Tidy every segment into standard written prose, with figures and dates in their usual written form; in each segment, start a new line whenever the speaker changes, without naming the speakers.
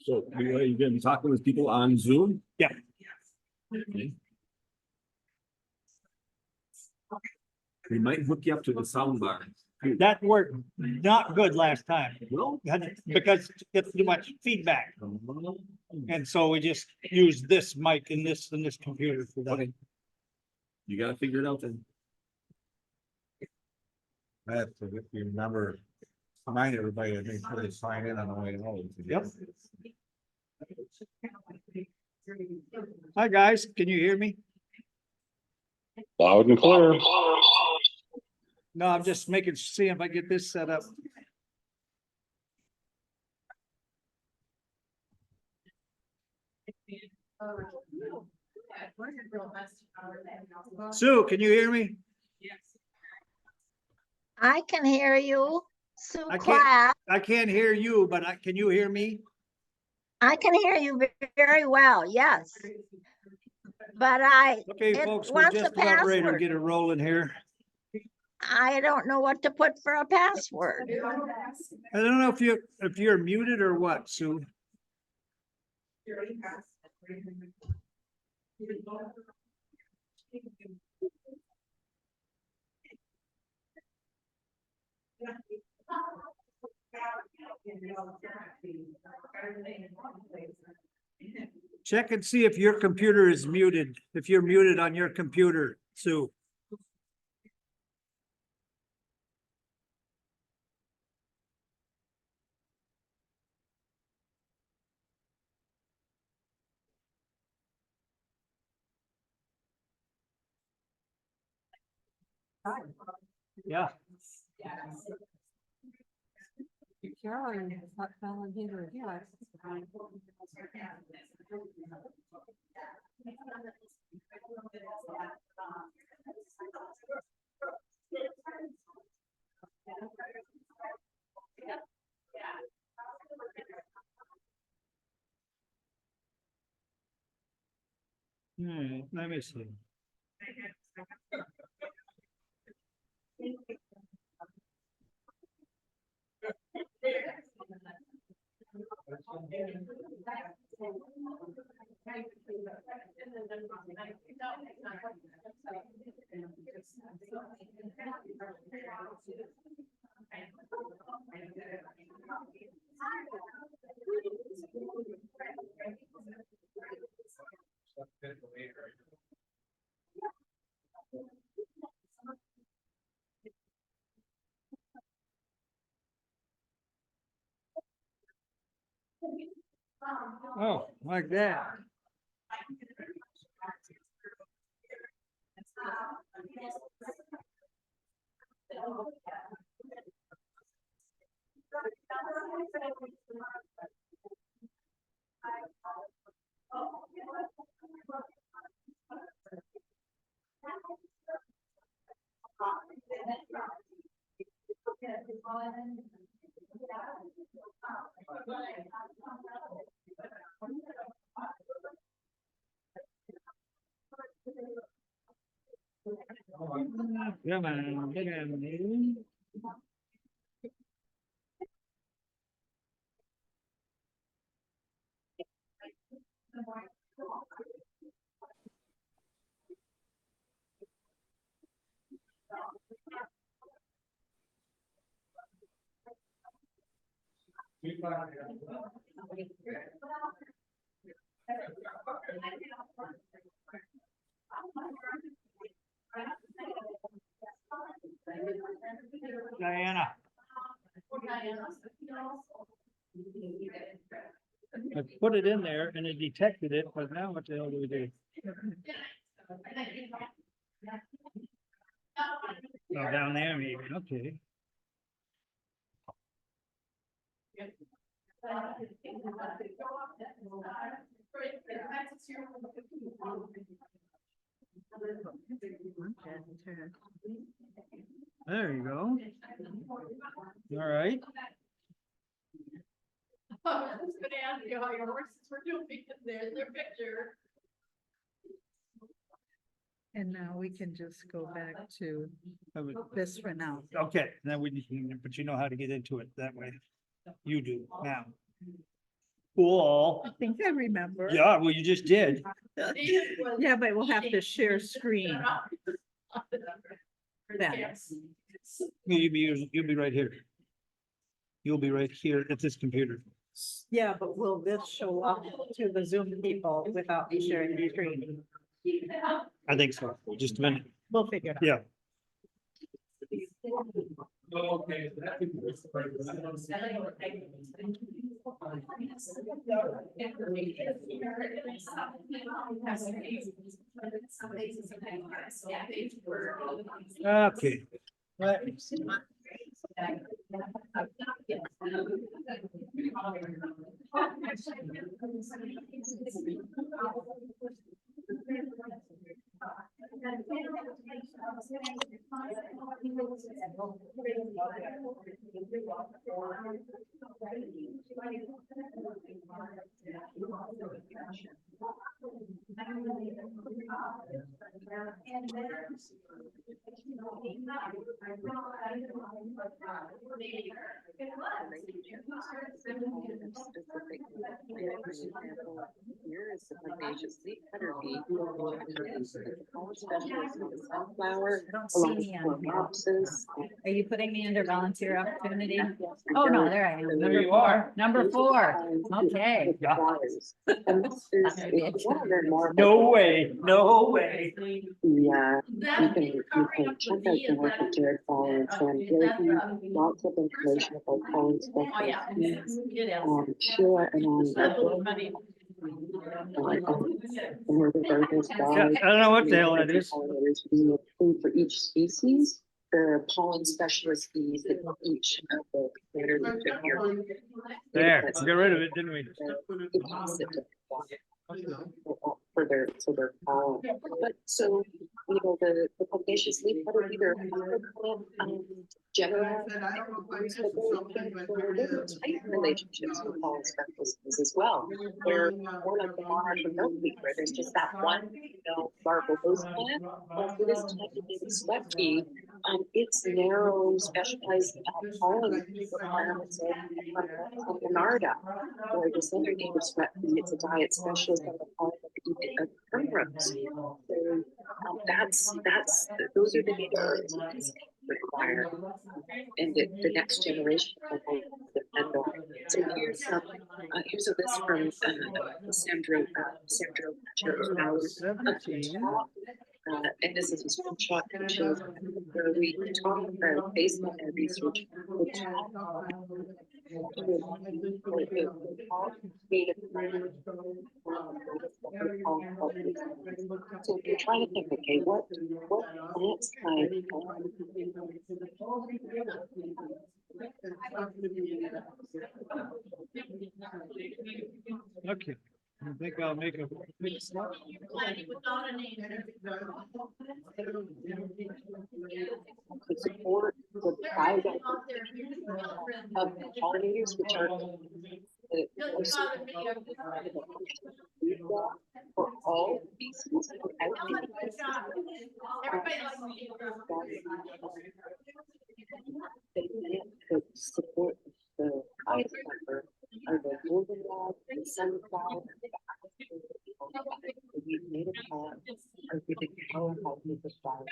So you gonna be talking with people on Zoom?
Yeah.
Okay. We might hook you up to the sound bar.
That worked not good last time.
No?
Because it's too much feedback. And so we just used this mic and this computer for that.
Okay. You gotta figure it out then.
I have to, if you remember, remind everybody to make sure they sign in on the way home.
Yep. Hi, guys. Can you hear me?
Loud and clear.
No, I'm just seeing if I get this set up. Sue, can you hear me?
I can hear you, Sue
I can't-
Clapp.
I can't hear you, but can you hear me?
I can hear you very well, yes. But
Okay,
It
folks, we're
wants a
just about ready to
password.
get it rolling here.
I don't know what to put for a password.
I don't know if you're muted or what, Sue. Check and see if your computer is muted, if you're muted on your computer, Sue. Yeah.
Carolyn is not calling either. Yeah.
Let me see. Oh, like that. Come on, get in. Diana. I put it in there and it detected it, but now what the hell do we do? Oh, down there maybe, okay. There you go. All right.
I was gonna ask you how your horses were doing, because there's their picture.
And now we can just go back to
That was-
this for now.
Okay, now we, but you know how to get into it that way. You do now. Cool.
I think I remember.
Yeah, well, you just did.
Yeah, but we'll have to share screen. Then.
You'll be right here. You'll be right here at this computer.
Yeah, but will this show up to the Zoom people without me sharing the screen?
I think so. Just a minute.
We'll figure it out.
Yeah. Okay.
Here is the pregnacous leaf cutter bee. All specialists in the sunflower,
I don't see
along
me
with
on here.
mopses.
Are you putting me under volunteer opportunity? Oh, no, there I am.
There
Number
you
four.
are.
Number four. Okay.
And this is, if you want to learn more.
No way, no way.
Yeah, you can check out the work of Jared Fowler and Sam Gilligan, lots of information about pollen specialists. Sheila and I. We're the birders'
Yeah,
guide.
I don't know what the hell that is.
Pollinators, we include for each species, the pollen specialist bees that each of the planters took here.
There, got rid of it, didn't we?
For their pollen. But so, you know, the pugnacious leaf cutter either general tight relationships with pollen specialists as well. They're more like the monarch of milkweed, where there's just that one, larval host plant. Well, for this type of big sweat bee, it's narrow, specialized pollen requirements of the Narda, or this other native sweat bee. It's a diet specialist on the pollen of primrose. So those are the native required, and the next generation will depend on. So here's a list from Sandro and this is a screenshot that shows where we talk about based on our research, which so if you're trying to think, okay, what plants can
Okay, I think I'll make a quick stop.
to support the biodiversity of pollinators, which are for all species without they could support the highest number are the goldenrod, the sunflower, the native plants are giving powerful the flowers.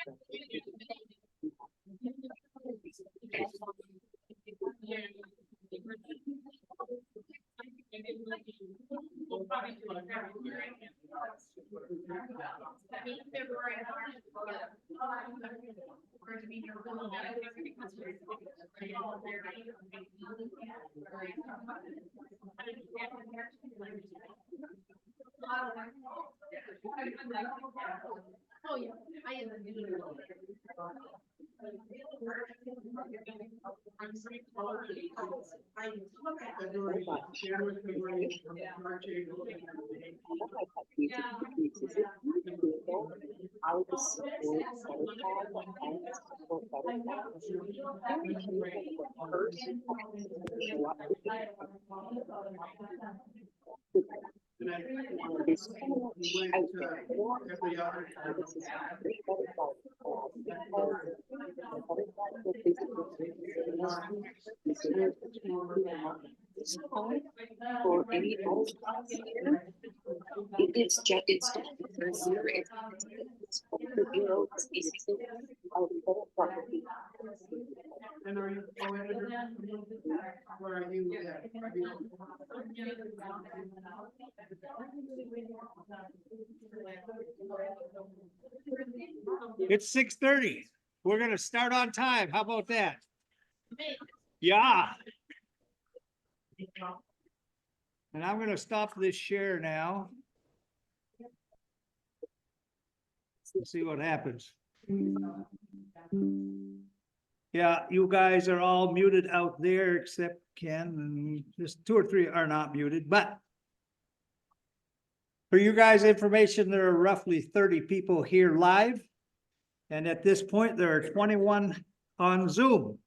Oh, yeah, I am.
This kind of out there. This is a great butterfly. The butterfly will basically for any other class here, it's just it's done. It's zero. It's over zero species of butterfly.
And are you, where are you?
It's 6:30. We're gonna start on time. How about that? Yeah. And I'm gonna stop this share now. Let's see what happens. Yeah, you guys are all muted out there except Ken, and just 2 or 3 are not muted, but for you guys' information, there are roughly 30 people here live. And at this point, there are 21 on Zoom.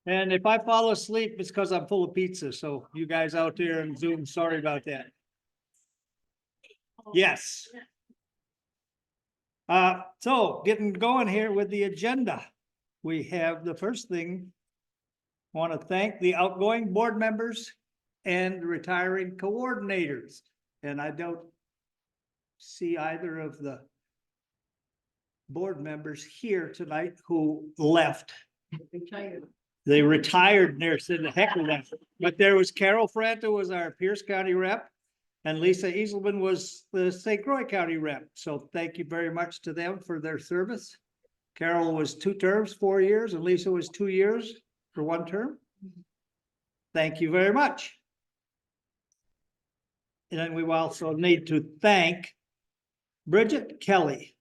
And if I fall asleep, it's because I'm full of pizza. So you guys out there in Zoom, sorry about that. Yes. So getting going here with the agenda. We have the first thing. Want to thank the outgoing board members and retiring coordinators. And I don't see either of the board members here tonight who left. They retired and they're sitting the heck of them. But there was Carol Franta was our Pierce County rep, and Lisa Easelman was the St. Croix County rep. So thank you very much to them for their service. Carol was 2 terms, 4 years, and Lisa was 2 years for 1 term. Thank you very much. And then we also need to thank Bridget Kelly,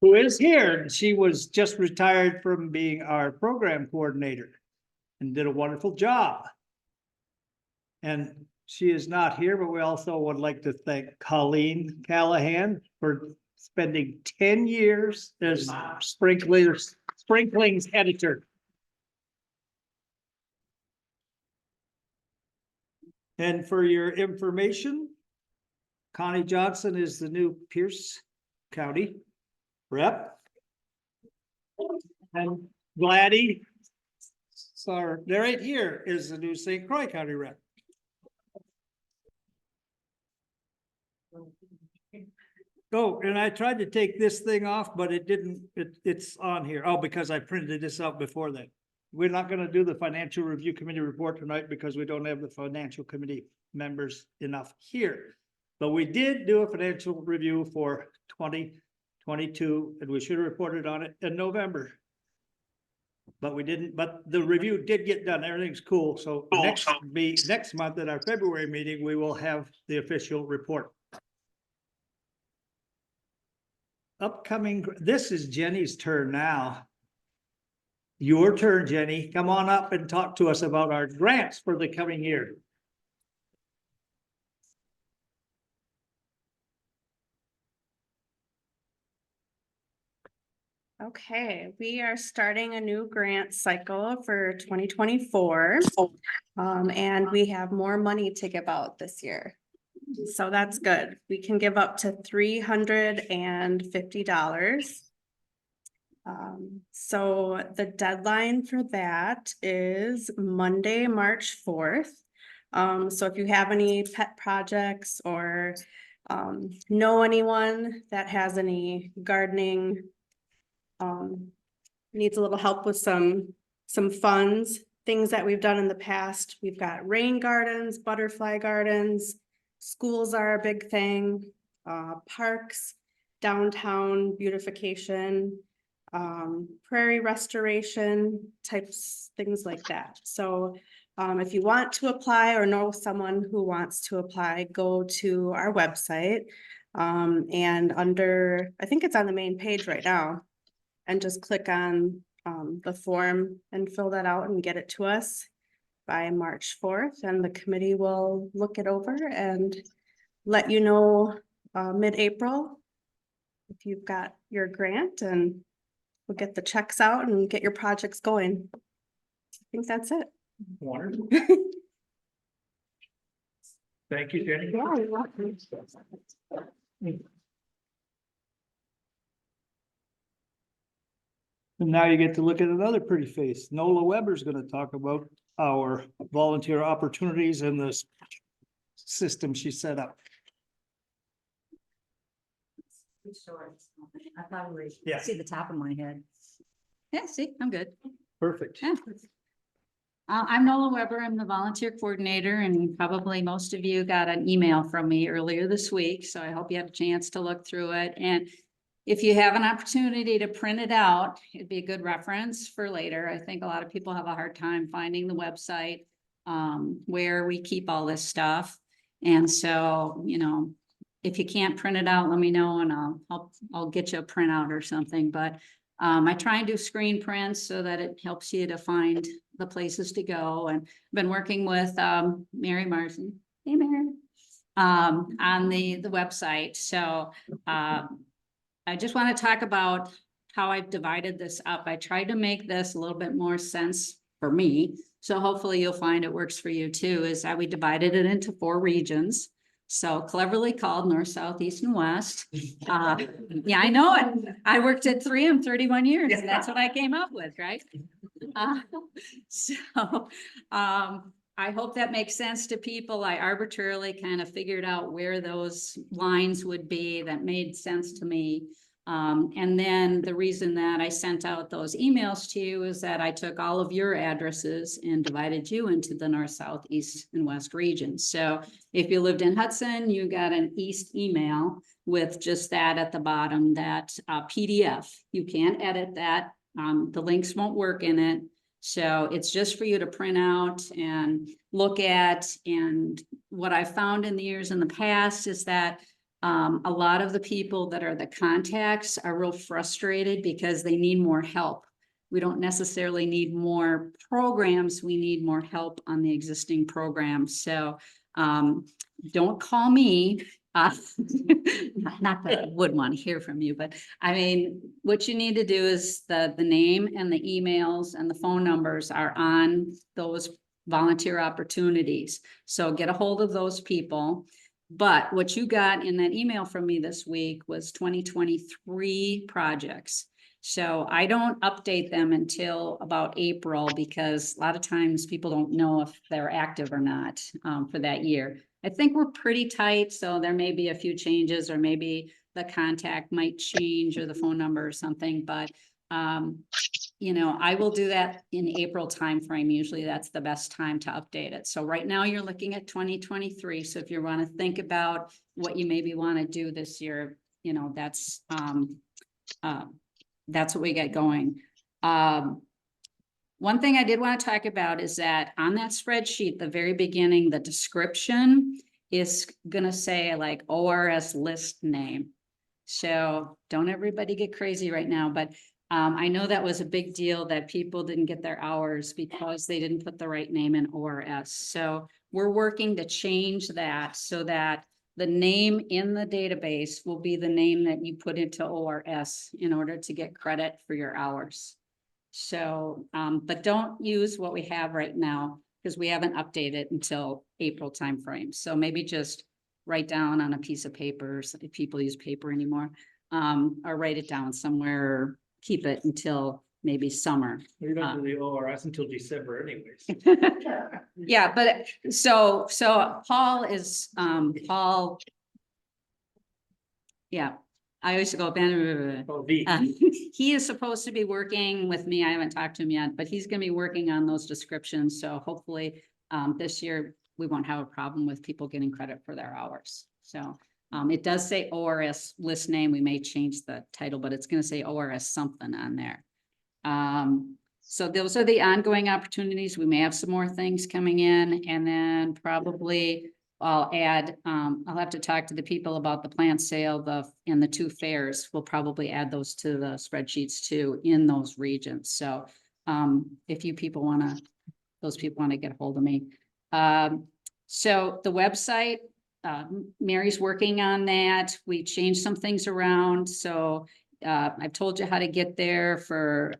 who is here. She was just retired from being our program coordinator and did a wonderful job. And she is not here, but we also would like to thank Colleen Callahan for spending 10 years as Sprinkling's editor. And for your information, Connie Johnson is the new Pierce County rep. And Gladdy, sorry, they're right here, is the new St. Croix County rep. Oh, and I tried to take this thing off, but it didn't, it's on here. Oh, because I printed this out before that. We're not gonna do the financial review committee report tonight because we don't have the financial committee members enough here. But we did do a financial review for 2022, and we should have reported on it in November. But we didn't, but the review did get done. Everything's cool. So next month at our February meeting, we will have the official report. Upcoming, this is Jenny's turn now. Your turn, Jenny. Come on up and talk to us about our grants for the coming year.
Okay, we are starting a new grant cycle for 2024. And we have more money to give out this year. So that's good. We can give up to $350. So the deadline for that is Monday, March 4th. So if you have any pet projects or know anyone that has any gardening, needs a little help with some funds, things that we've done in the past. We've got rain gardens, butterfly gardens, schools are a big thing, parks, downtown beautification, prairie restoration types, things like that. So if you want to apply or know someone who wants to apply, go to our website and under, I think it's on the main page right now, and just click on the form and fill that out and get it to us by March 4th, and the committee will look it over and let you know mid-April if you've got your grant, and we'll get the checks out and get your projects going. think that's it.
Wonderful. Thank you, Jenny.
Yeah, you're welcome.
And now you get to look at another pretty face. Nola Weber's gonna talk about our volunteer opportunities and the system she set up.
I probably
Yeah.
see the top of my head. Yeah, see, I'm good.
Perfect.
Yeah. I'm Nola Weber. I'm the volunteer coordinator, and probably most of you got an email from me earlier this week. So I hope you had a chance to look through it. And if you have an opportunity to print it out, it'd be a good reference for later. I think a lot of people have a hard time finding the website where we keep all this stuff. And so, you know, if you can't print it out, let me know and I'll get you a printout or something. But I try and do screen prints so that it helps you to find the places to go. And I've been working with Mary Martin. Hey, Mary. On the website. So I just want to talk about how I've divided this up. I tried to make this a little bit more sense for me. So hopefully you'll find it works for you too, is that we divided it into 4 regions. So cleverly called North, South, East, and West. Yeah, I know it. I worked at 3M 31 years, and that's what I came up with, right? I hope that makes sense to people. I arbitrarily kind of figured out where those lines would be that made sense to me. And then the reason that I sent out those emails to you is that I took all of your addresses and divided you into the North, South, East, and West regions. So if you lived in Hudson, you got an East email with just that at the bottom, that PDF. You can't edit that. The links won't work in it. So it's just for you to print out and look at. And what I found in the years in the past is that a lot of the people that are the contacts are real frustrated because they need more help. We don't necessarily need more programs. We need more help on the existing programs. So don't call me. Not that I would want to hear from you, but I mean, what you need to do is the name and the emails and the phone numbers are on those volunteer opportunities. So get a hold of those people. But what you got in that email from me this week was 2023 projects. So I don't update them until about April because a lot of times people don't know if they're active or not for that year. I think we're pretty tight, so there may be a few changes or maybe the contact might change or the phone number or something, but you know, I will do that in April timeframe. Usually that's the best time to update it. So right now you're looking at 2023. So if you want to think about what you maybe want to do this year, you know, that's what we get going. One thing I did want to talk about is that on that spreadsheet, the very beginning, the description is going to say like ORS list name. So don't everybody get crazy right now, but I know that was a big deal that people didn't get their hours because they didn't put the right name in ORS. So we're working to change that so that the name in the database will be the name that you put into ORS in order to get credit for your hours. So, but don't use what we have right now because we haven't updated until April timeframe. So maybe just write down on a piece of paper, if people use paper anymore, or write it down somewhere, or keep it until maybe summer.
We're going to do the ORS until December anyways.
Yeah, but so Paul is, Paul. Yeah, I used to go,
Oh, V.
he is supposed to be working with me. I haven't talked to him yet, but he's gonna be working on those descriptions. So hopefully this year we won't have a problem with people getting credit for their hours. So it does say ORS list name. We may change the title, but it's gonna say ORS something on there. So those are the ongoing opportunities. We may have some more things coming in, and then probably I'll add, I'll have to talk to the people about the plant sale, and the 2 fairs. We'll probably add those to the spreadsheets too in those regions. So if you people those people want to get a hold of me. So the website, Mary's working on that. We changed some things around. So I've told you how to get there for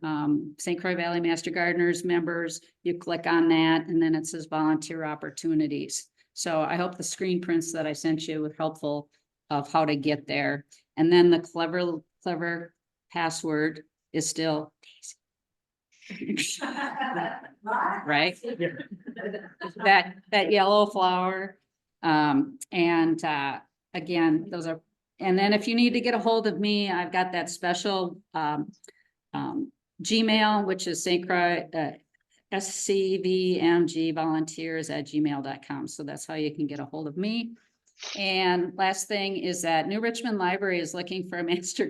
St. Croix Valley Master Gardeners members. You click on that and then it says volunteer opportunities. So I hope the screen prints that I sent you were helpful of how to get there. And then the clever password is still Daisy. Right? That yellow flower. Again, those are, and then if you need to get a hold of me, I've got that special Gmail, which is St. Croix, SCVMG volunteers@gmail.com. So that's how you can get a hold of me. And last thing is that New Richmond Library is looking for a master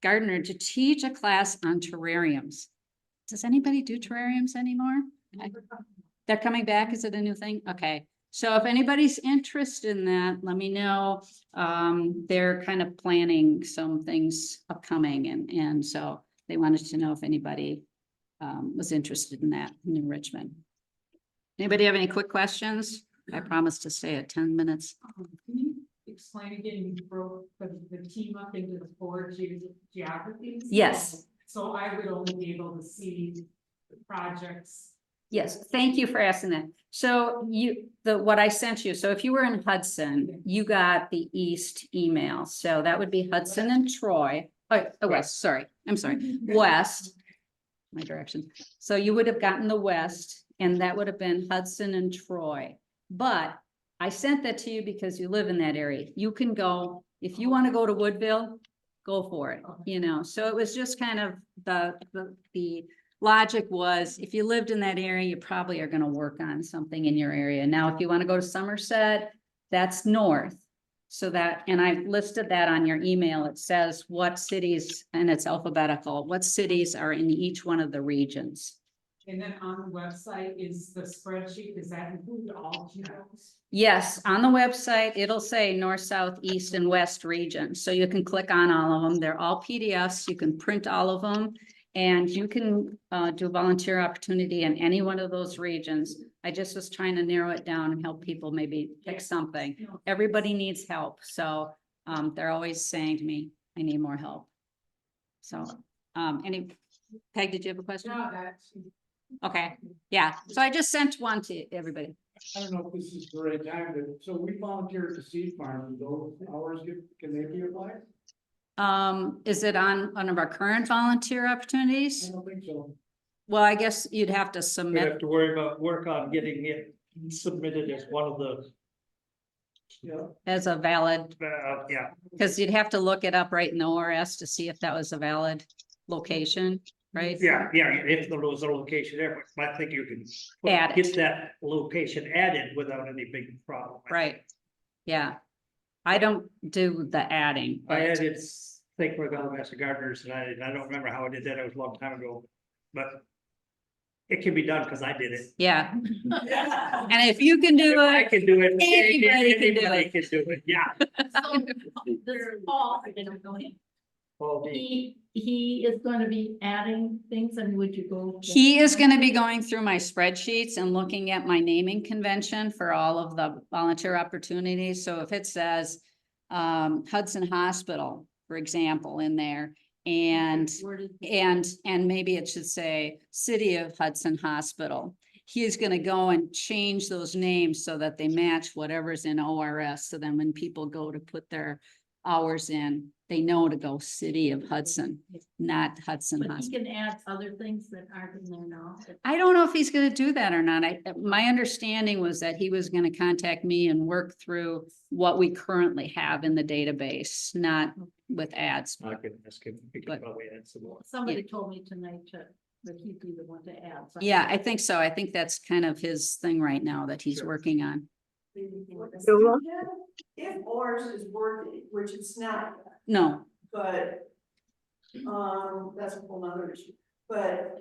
gardener to teach a class on terrariums. Does anybody do terrariums anymore? Okay. They're coming back. Is it a new thing? Okay. So if anybody's interested in that, let me know. They're kind of planning some things upcoming and so they wanted to know if anybody was interested in that in New Richmond. Anybody have any quick questions? I promise to stay at 10 minutes.
Can you explain again, you broke the team up into the 4 geographies?
Yes.
So I would only be able to see the projects.
Yes, thank you for asking that. So what I sent you, so if you were in Hudson, you got the East email. So that would be Hudson and Troy. Oh, West, sorry. I'm sorry. West, my direction. So you would have gotten the West and that would have been Hudson and Troy. But I sent that to you because you live in that area. You can go, if you want to go to Woodville, go for it, you know. So it was just kind of the logic was, if you lived in that area, you probably are going to work on something in your area. Now, if you want to go to Somerset, that's north. So that, and I listed that on your email. It says what cities, and it's alphabetical, what cities are in each one of the regions.
And then on the website is the spreadsheet, does that include all geos?
Yes, on the website, it'll say north, south, east, and west region. So you can click on all of them. They're all PDFs. You can print all of them. And you can do a volunteer opportunity in any one of those regions. I just was trying to narrow it down and help people maybe pick something. Everybody needs help. So they're always saying to me, I need more help. So Peg, did you have a question?
No, that's.
Okay, yeah. So I just sent one to everybody.
I don't know if this is the right time, but so we volunteer at the seed farm, those hours, can they be applied?
Is it on one of our current volunteer
I
opportunities?
don't think so.
Well, I guess you'd have to
We
submit.
have to work on getting it submitted as one of the,
Yeah,
As a valid,
yeah.
because you'd have to look it up right in the ORS to see if that was a valid location, right?
Yeah, if there was a location there, but I think you can
Add it.
get that location added without any big problem.
Right, yeah. I don't do the adding.
I
but-
added St. Croix Valley Master Gardeners and I don't remember how I did that. It was a long time ago, but it can be done because I did it.
Yeah, and if you can do
I
it,
can do it.
Anybody can do
Anybody
it.
can do it, yeah.
So this Paul, I didn't know him.
Well,
He is going to be adding things and would you go?
he is going to be going through my spreadsheets and looking at my naming convention for all of the volunteer opportunities. So if it says Hudson Hospital, for example, in there, and maybe it should say City of Hudson Hospital. He is going to go and change those names so that they match whatever's in ORS. So then when people go to put their hours in, they know to go City of Hudson, not Hudson
But he
Hospital.
can add other things that aren't in there now.
I don't know if he's going to do that or not. My understanding was that he was going to contact me and work through what we currently have in the database, not with ads.
I can ask him. He can
But-
probably add some more.
Somebody told me tonight that he'd be the one to add. So-
Yeah, I think so. I think that's kind of his thing right now that he's
Sure.
working on.
If ours is working, which it's not,
No,
but, that's a whole nother issue. But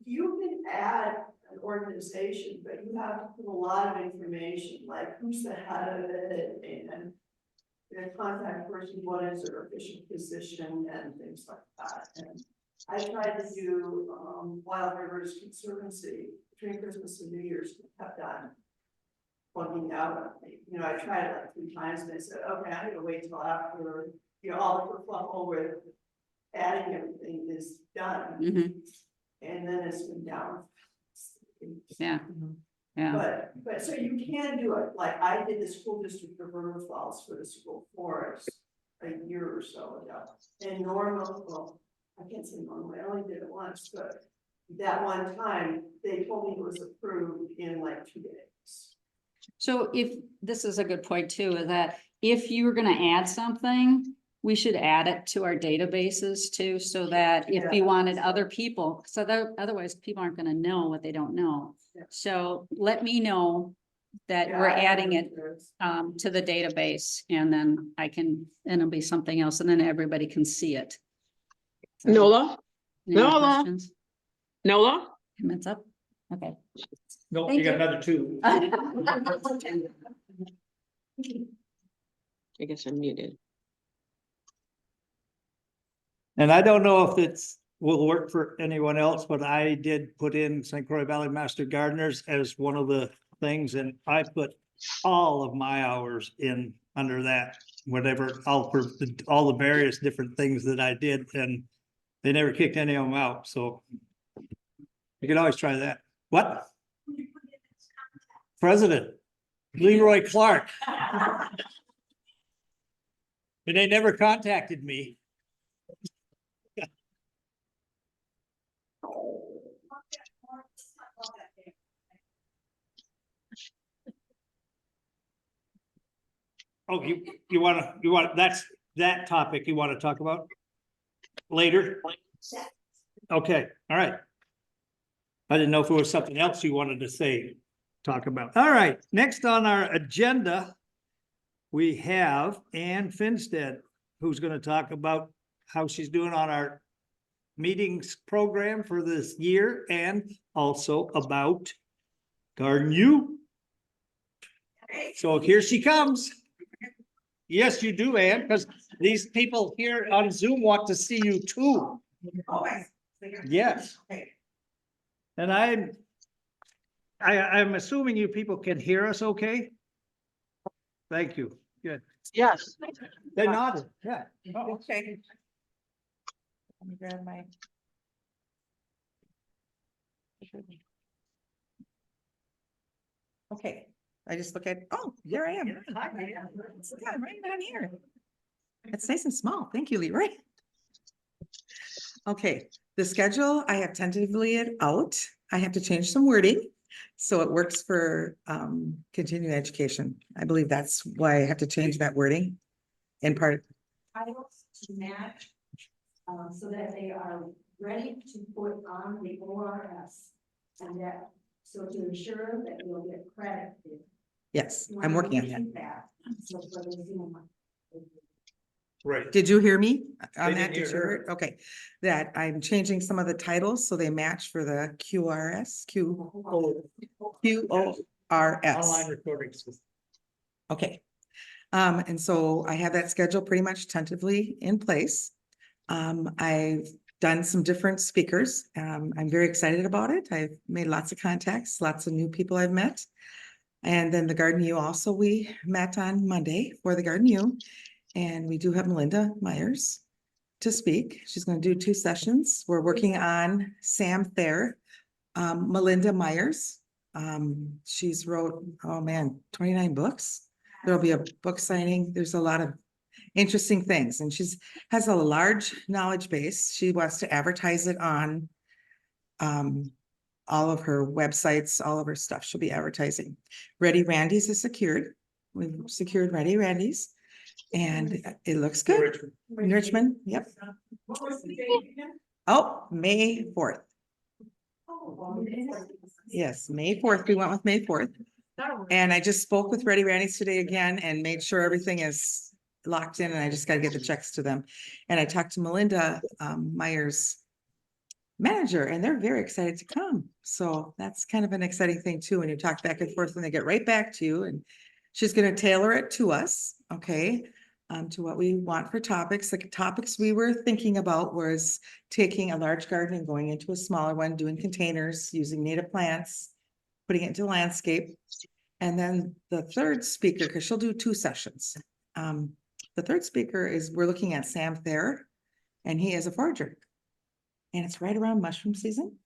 you can add an organization, but you have to put a lot of information, like who's the head of it and the contact person, what is their official position and things like that. And I tried to do, Wild Rivers Conservancy between Christmas and New Year's, kept on plugging out on me. You know, I tried it like 3 times and I said, okay, I'm gonna wait till after, you know, all the kerfuffle with adding everything is done,
Mhm.
and then it's been down.
Yeah, yeah.
But so you can do it, like I did the school district of River Falls for the school forest a year or so ago. And well, I can't say normally, I only did it once, but that one time, they told me it was approved in like 2 days.
So if, this is a good point too, is that if you were gonna add something, we should add it to our databases too, so that if you wanted other people, so that otherwise people aren't gonna know what they don't know.
Yeah.
So let me know that
Yeah,
we're
I
adding it
understand.
to the database, and then and it'll be something else, and then everybody can see it. So,
Nola,
any other
Nola.
questions?
Nola,
Comments up? Okay.
No,
Thank
you got
you.
another two.
I guess I'm muted.
And I don't know if it's will work for anyone else, but I did put in St. Croix Valley Master Gardeners as one of the things, and I put all of my hours in under that, whatever, all the various different things that I did, and they never kicked any of them out, so you can always try that. What? President Leroy Clark. And they never contacted me. Oh, you want, that's that topic you want to talk about later? Okay, all right. I didn't know if there was something else you wanted to say, talk about. All right, next on our agenda, we have Ann Finstead, who's going to talk about how she's doing on our meetings program for this year, and also about Garden U. So here she comes. Yes, you do, Ann, because these people here on Zoom want to see you too. Yes. And I'm assuming you people can hear us okay? Thank you. Good.
Yes.
They nodded, yeah.
Oh, okay. Let me grab my. Okay, I just look at, oh, there I am. Yeah, I'm right down here. It's nice and small. Thank you, Leroy. Okay, the schedule, I have tentatively it out. I have to change some wording. So it works for continuing education. I believe that's why I have to change that wording in part.
Titles to match, so that they are ready to put on the ORS. And that, so to ensure that you'll get credit.
Yes, I'm working on that.
So for the Zoom.
Right.
Did you hear me on
They
that?
didn't
Did
hear
you
her.
hear? Okay, that I'm changing some of the titles so they match for the QORS.
Online recording system.
Okay. And so I have that schedule pretty much tentatively in place. I've done some different speakers. I'm very excited about it. I've made lots of contacts, lots of new people I've met. And then the Garden U also, we met on Monday for the Garden U. And we do have Melinda Myers to speak. She's going to do 2 sessions. We're working on Sam Thayer, Melinda Myers. She's wrote, oh man, 29 books. There'll be a book signing. There's a lot of interesting things. And has a large knowledge base. She wants to advertise it on all of her websites, all of her stuff. She'll be advertising. Ready Randy's is secured. We've secured Ready Randy's. And it looks good. In Richmond, yep. Oh, May 4th. Yes, May 4th. We went with May 4th. And I just spoke with Ready Randy's today again and made sure everything is locked in, and I just got to get the checks to them. And I talked to Melinda Myers manager, and they're very excited to come. So that's kind of an exciting thing too, when you talk back and forth and they get right back to you, and she's going to tailor it to us. Okay. To what we want for topics. The topics we were thinking about was taking a large garden and going into a smaller one, doing containers, using native plants, putting it into landscape. And then the third speaker, because she'll do 2 sessions. The third speaker is, we're looking at Sam Thayer. and he is a forager. And it's right around mushroom season.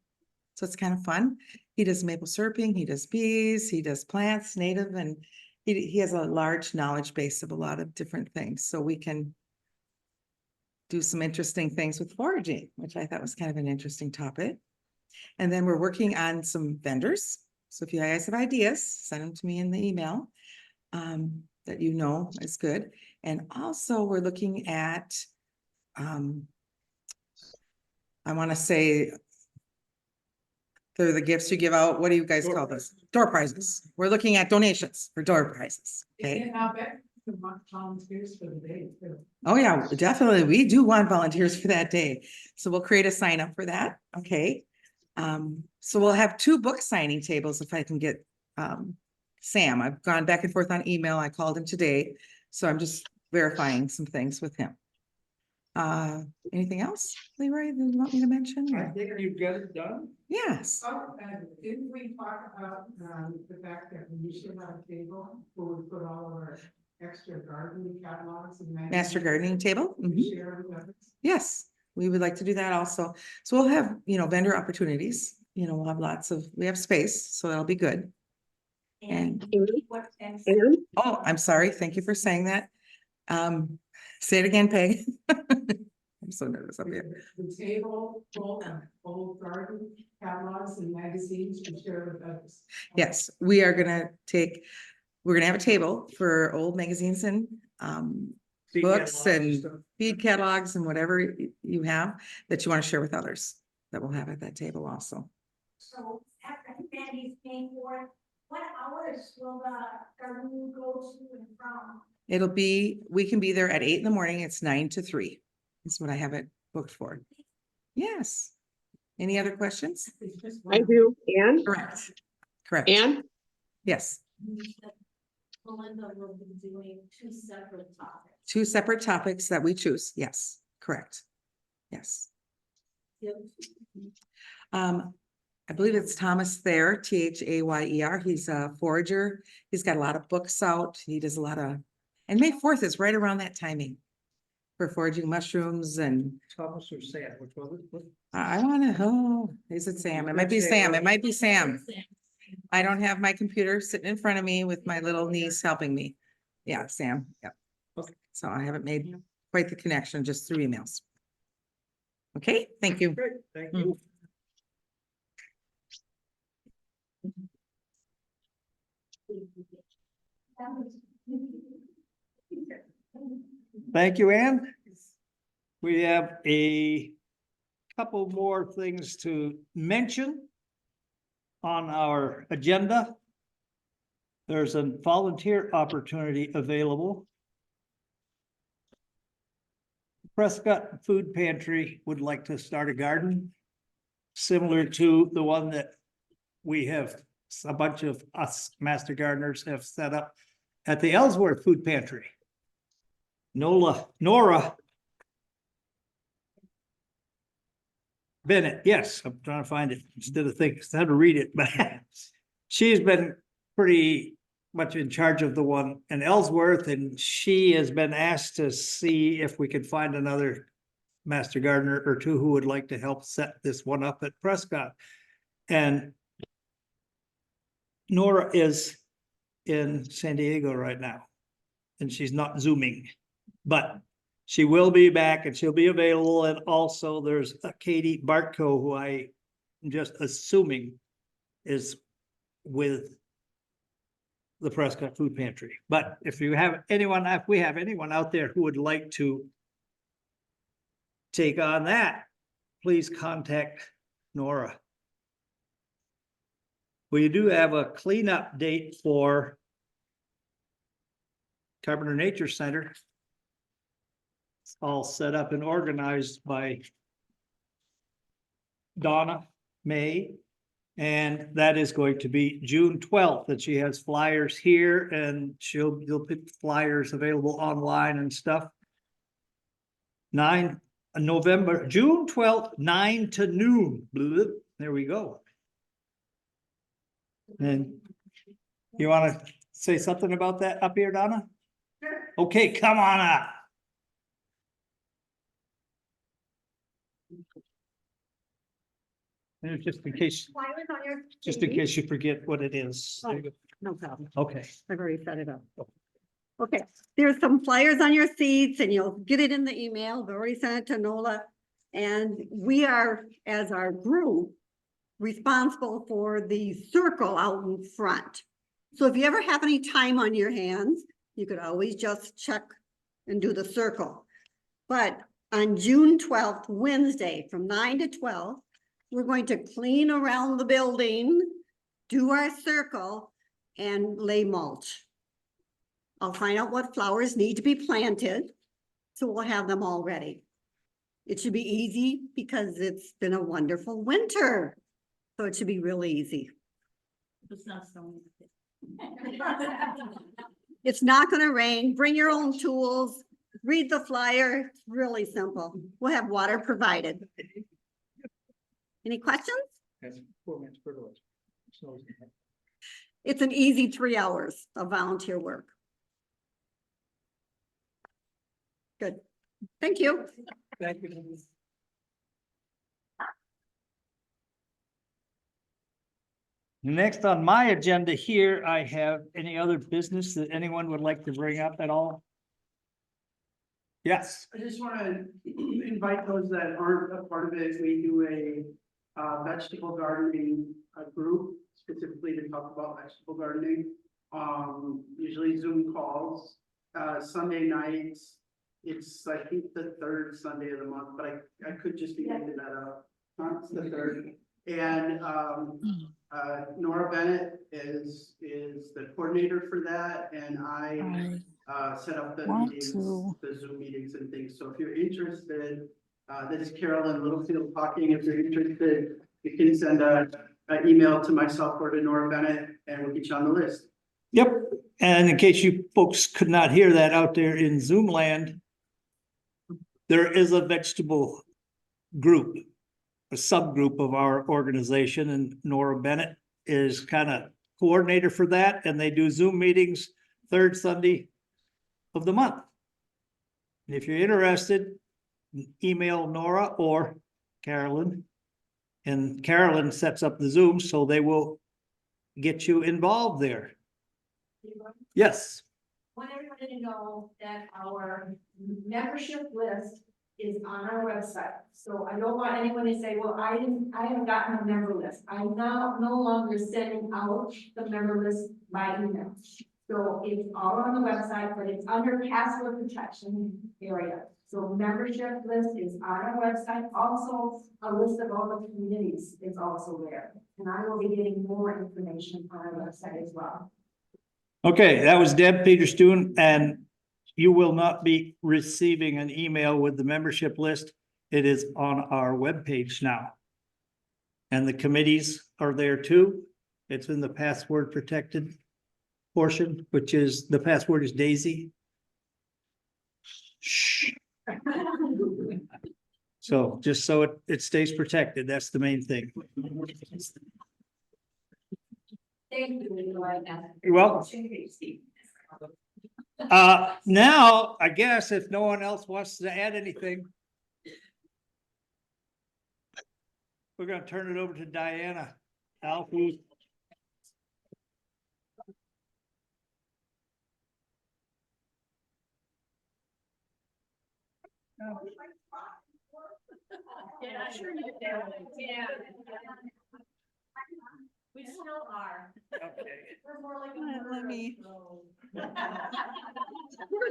So it's kind of fun. He does maple syruping, he does bees, he does plants, native, and he has a large knowledge base of a lot of different things. So we can do some interesting things with foraging, which I thought was kind of an interesting topic. And then we're working on some vendors. So if you guys have ideas, send them to me in the email that you know is good. And also we're looking at, I want to say, they're the gifts you give out. What do you guys call this? Door prizes. We're looking at donations for door prizes. Okay.
Volunteers for the day too.
Oh, yeah, definitely. We do want volunteers for that day. So we'll create a sign up for that. Okay. So we'll have 2 book signing tables if I can get Sam. I've gone back and forth on email. I called him today. So I'm just verifying some things with him. Anything else, Leroy, that you want me to mention?
I think you've got it done.
Yes.
Oh, didn't we talk about the fact that we should have a table where we put all of our extra gardening catalogs and
Master gardening table? Mhm.
share with others?
Yes, we would like to do that also. So we'll have, vendor opportunities, we'll have we have space, so that'll be good. And, oh, I'm sorry. Thank you for saying that. Say it again, Peg. I'm so nervous up here.
The table full of old garden catalogs and magazines to share with others.
Yes, we're gonna have a table for old magazines and
Seed
books
catalogs
and
stuff.
feed catalogs and whatever you have that you want to share with others that we'll have at that table also.
So after Mandy's paying for it, what hours will the garden go to and from?
We can be there at 8 in the morning. It's 9 to 3. That's what I have it booked for. Yes. Any other questions?
I do, and,
Correct.
and,
Yes.
Melinda will be doing 2 separate topics.
2 separate topics that we choose. Yes, correct. Yes. I believe it's Thomas Thayer, Thayer. He's a forager. He's got a lot of books out. He does a lot of, and May 4th is right around that timing for foraging mushrooms and
Thomas or Sam, which one?
I want to, is it Sam? It might be Sam. It might be Sam. I don't have my computer sitting in front of me with my little niece helping me. Yeah, Sam. Yep. Okay. So I haven't made quite the connection, just through emails. Okay, thank you.
Great, thank you. Thank you, Ann. We have a couple more things to mention on our agenda. There's a volunteer opportunity available. Prescott Food Pantry would like to start a garden similar to the one that we have, a bunch of us master gardeners have set up at the Ellsworth Food Pantry. Nora Bennett, yes, I'm trying to find it instead of read it, but she's been pretty much in charge of the one in Ellsworth, and she has been asked to see if we could find another master gardener or 2 who would like to help set this one up at Prescott. And Nora is in San Diego right now, and she's not Zooming, but she will be back and she'll be available. And also there's a Katie Bartko, who I am just assuming is with the Prescott Food Pantry. But if we have anyone out there who would like to take on that, please contact Nora. We do have a cleanup date for Carpenter Nature Center. It's all set up and organized by Donna May. And that is going to be June 12th, and she has flyers here, and you'll put flyers available online and stuff. June 12th, 9 to noon. There we go. And you want to say something about that up here, Donna? Sure. Okay, come on up. And just in case, you forget what it is.
Oh, no problem.
Okay.
I've already set it up. Okay, there's some flyers on your seats and you'll get it in the email. I've already sent it to Nola. And we are, as our group, responsible for the circle out in front. So if you ever have any time on your hands, you could always just check and do the circle. But on June 12th, Wednesday, from 9 to 12, we're going to clean around the building, do our circle, and lay mulch. I'll find out what flowers need to be planted, so we'll have them all ready. It should be easy because it's been a wonderful winter, so it should be really easy.
It's not so.
It's not gonna rain. Bring your own tools. Read the flyer. It's really simple. We'll have water provided. Any questions?
That's 4 minutes per door. So,
It's an easy 3 hours of volunteer work. Good. Thank you.
thank you. Next on my agenda here, I have any other business that anyone would like to bring up at all? Yes.
I just want to invite those that aren't a part of it. We do a vegetable gardening group specifically to talk about vegetable gardening. Usually Zoom calls, Sunday nights. It's, I think, the third Sunday of the month, but I could just be making that up. It's the third. And Nora Bennett is the coordinator for that, and I set up the meetings, the Zoom meetings and things. So if you're interested, this is Carolyn Littlefield talking. If you're interested, you can send an email to myself or to Nora Bennett, and we'll get you on the list.
Yep. And in case you folks could not hear that out there in Zoom land, there is a vegetable group, a subgroup of our organization, and Nora Bennett is kind of coordinator for that, and they do Zoom meetings third Sunday of the month. And if you're interested, email Nora or Carolyn, and Carolyn sets up the Zoom, so they will get you involved there. Yes.
Want everyone to know that our membership list is on our website. So I don't want anyone to say, well, I haven't gotten a member list. I'm now no longer sending out the member list by email. So it's all on the website, but it's under password protection area. So membership list is on our website. Also, a list of all the communities is also there. And I will be getting more information on our website as well.
Okay, that was Deb Peterstone, and you will not be receiving an email with the membership list. It is on our webpage now. And the committees are there too. It's in the password protected portion, which is, the password is Daisy. Shh. So just so it stays protected, that's the main thing.
Thank you.
You're welcome. Now, I guess if no one else wants to add anything, we're gonna turn it over to Diana Alfuth.
Yeah, sure you can. Yeah. We still are.
Okay.
We're more like.
Let me.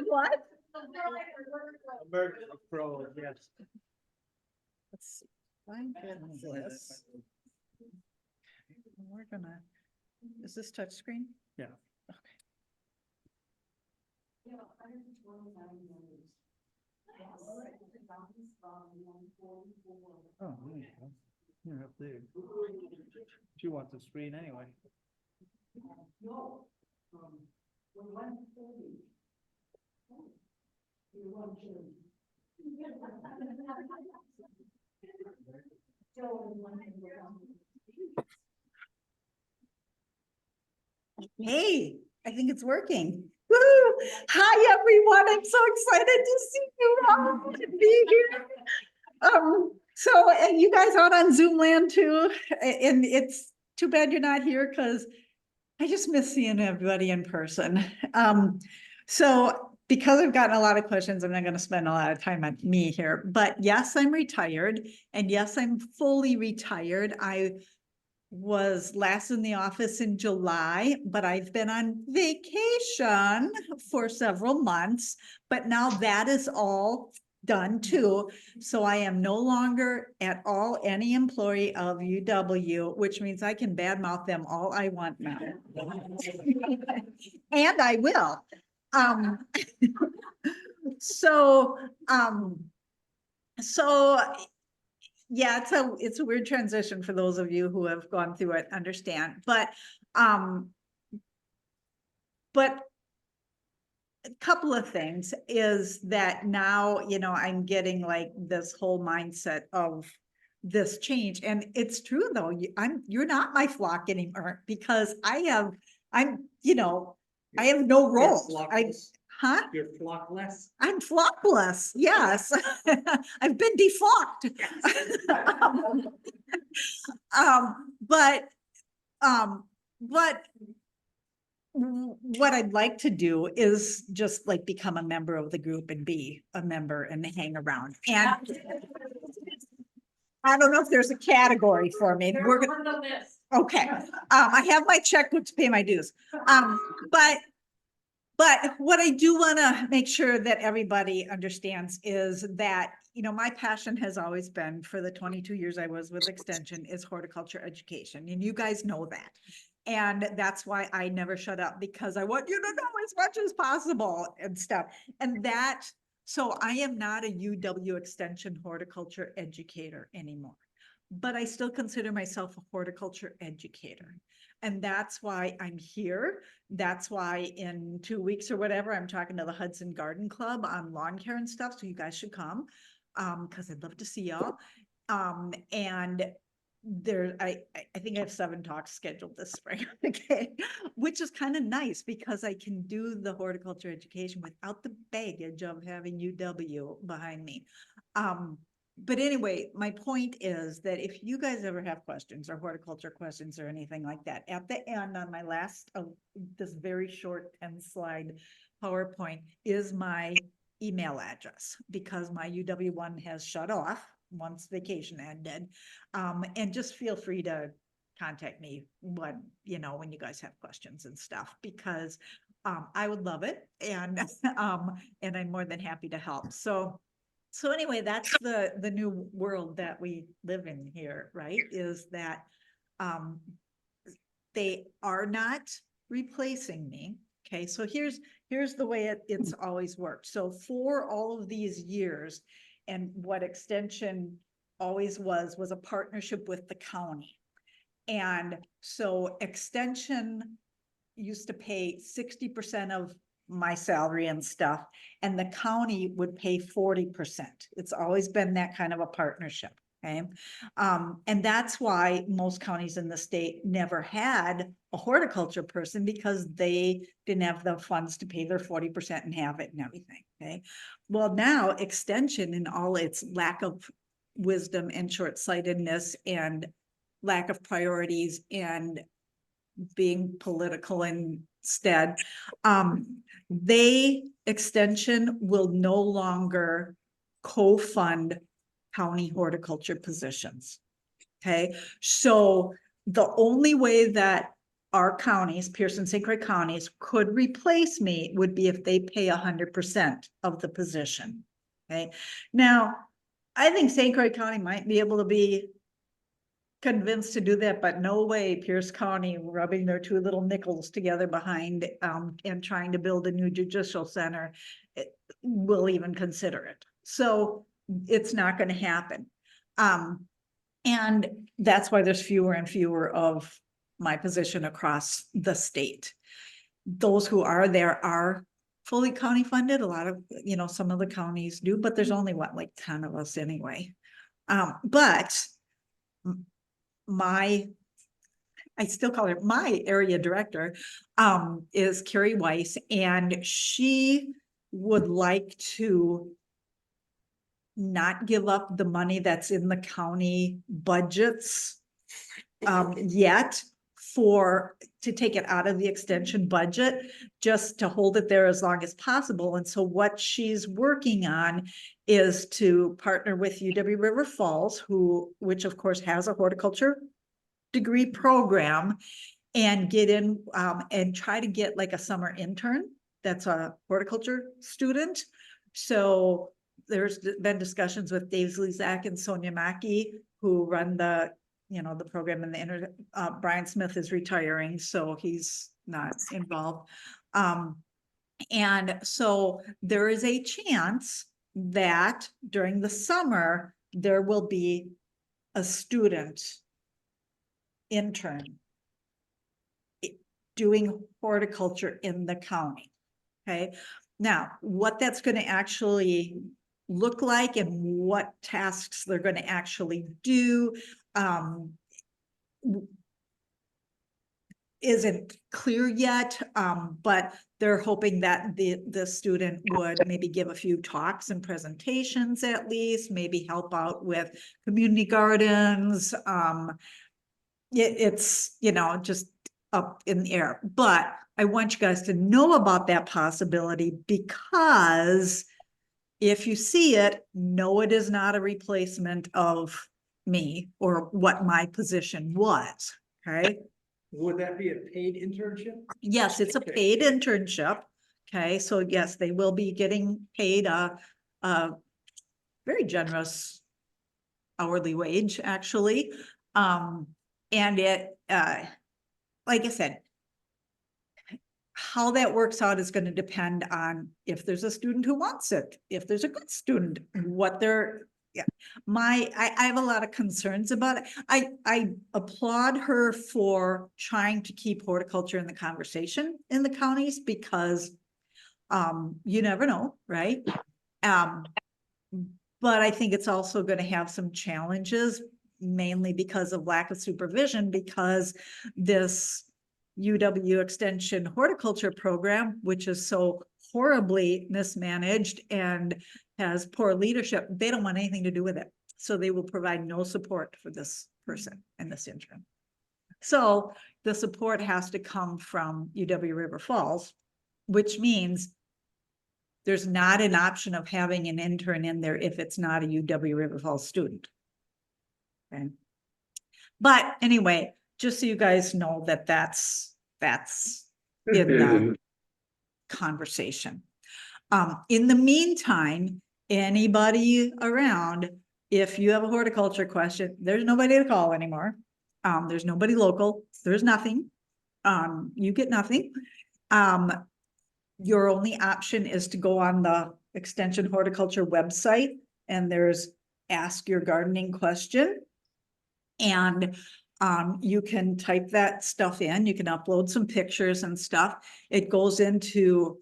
What?
Emergency pro, yes.
Let's find this. We're gonna, is this touch screen?
Yeah.
Okay.
Oh, there you go. You're up there. She wants the screen anyway.
No. We're 140. You're 140.
Hey, I think it's working. Woo! Hi, everyone. I'm so excited to see you all and be here.
So, and you guys out on Zoom land too, and it's too bad you're not here because I just miss seeing everybody in person. So because I've gotten a lot of questions, I'm not going to spend a lot of time on me here, but yes, I'm retired, and yes, I'm fully retired. I was last in the office in July, but I've been on vacation for several months, but now that is all done too. So I am no longer at all any employee of UW, which means I can badmouth them all I want now. And I will. So, so yeah, it's a weird transition for those of you who have gone through it, understand, but a couple of things is that now, you know, I'm getting like this whole mindset of this change. And it's true though, you're not my flock anymore because I have no role. Huh?
You're flockless.
I'm flockless, yes. I've been deflocked. But what I'd like to do is just like become a member of the group and be a member and hang around. And I don't know if there's a category for me. We're gonna, okay. I have my checkbook to pay my dues. But what I do want to make sure that everybody understands is that, you know, my passion has always been for the 22 years I was with Extension is horticulture education. And you guys know that. And that's why I never shut up, because I want you to know as much as possible and stuff. And that, so I am not a UW Extension horticulture educator anymore, but I still consider myself a horticulture educator. And that's why I'm here. That's why in 2 weeks or whatever, I'm talking to the Hudson Garden Club on lawn care and stuff. So you guys should come because I'd love to see y'all. And there, I think I have 7 talks scheduled this spring, okay, which is kind of nice because I can do the horticulture education without the baggage of having UW behind me. But anyway, my point is that if you guys ever have questions or horticulture questions or anything like that, at the end on my last of this very short 10-slide PowerPoint is my email address, because my UW one has shut off once vacation ended. And just feel free to contact me when you guys have questions and stuff, because I would love it. And I'm more than happy to help. So anyway, that's the new world that we live in here, right? Is that they are not replacing me. Okay, so here's the way it's always worked. So for all of these years, and what Extension always was a partnership with the county. And so Extension used to pay 60% of my salary and stuff, and the county would pay 40%. It's always been that kind of a partnership. Okay. And that's why most counties in the state never had a horticulture person, because they didn't have the funds to pay their 40% and have it and everything. Okay. Well, now Extension, in all its lack of wisdom and short-sightedness and lack of priorities and being political instead, Extension will no longer co-fund county horticulture positions. Okay, so the only way that our counties, Pierce and St. Croix counties, could replace me would be if they pay 100% of the position. Okay, now I think St. Croix County might be able to be convinced to do that, but no way Pierce County rubbing their 2 little nickels together behind and trying to build a new judicial center will even consider it. So it's not going to happen. And that's why there's fewer and fewer of my position across the state. Those who are there are fully county funded. A lot of, some of the counties do, but there's only like 10 of us anyway. But I still call her my area director, is Carrie Weiss, and she would like to not give up the money that's in the county budgets yet to take it out of the extension budget, just to hold it there as long as possible. And so what she's working on is to partner with UW River Falls, which of course has a horticulture degree program, and get in and try to get like a summer intern that's a horticulture student. So there's been discussions with Dave Zlizak and Sonia Mackey, who run the program, and Brian Smith is retiring, so he's not involved. And so there is a chance that during the summer, there will be a student intern doing horticulture in the county. Okay. Now, what that's going to actually look like and what tasks they're going to actually do isn't clear yet, but they're hoping that the student would maybe give a few talks and presentations, at least maybe help out with community gardens. It's just up in the air, but I want you guys to know about that possibility, because if you see it, no, it is not a replacement of me or what my position was. Okay.
Would that be a paid internship?
Yes, it's a paid internship. Okay. So yes, they will be getting paid a very generous hourly wage, actually. And it, like I said, how that works out is going to depend on if there's a student who wants it, if there's a good student, what they're, I have a lot of concerns about it. I applaud her for trying to keep horticulture in the conversation in the counties, because you never know, right? But I think it's also going to have some challenges, mainly because of lack of supervision, because this UW Extension horticulture program, which is so horribly mismanaged and has poor leadership, they don't want anything to do with it. So they will provide no support for this person and this intern. So the support has to come from UW River Falls, which means there's not an option of having an intern in there if it's not a UW River Falls student. Okay. But anyway, just so you guys know that that's in the conversation. In the meantime, anybody around, if you have a horticulture question, there's nobody to call anymore. There's nobody local. There's nothing. You get nothing. Your only option is to go on the Extension Horticulture website, and there's Ask Your Gardening Question. And you can type that stuff in. You can upload some pictures and stuff. It goes into,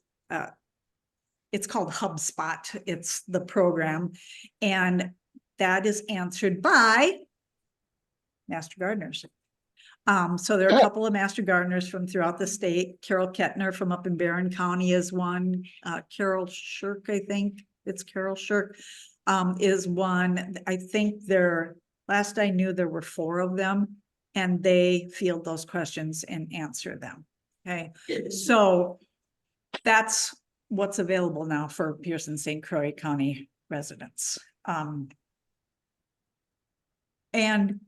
it's called HubSpot. It's the program. And that is answered by master gardeners. So there are a couple of master gardeners from throughout the state. Carol Kettner from up in Barron County is one. Carol Shirk, I think it's Carol Shirk, is one. I think last I knew, there were 4 of them, and they field those questions and answer them. Okay. So that's what's available now for Pierce and St. Croix County residents. And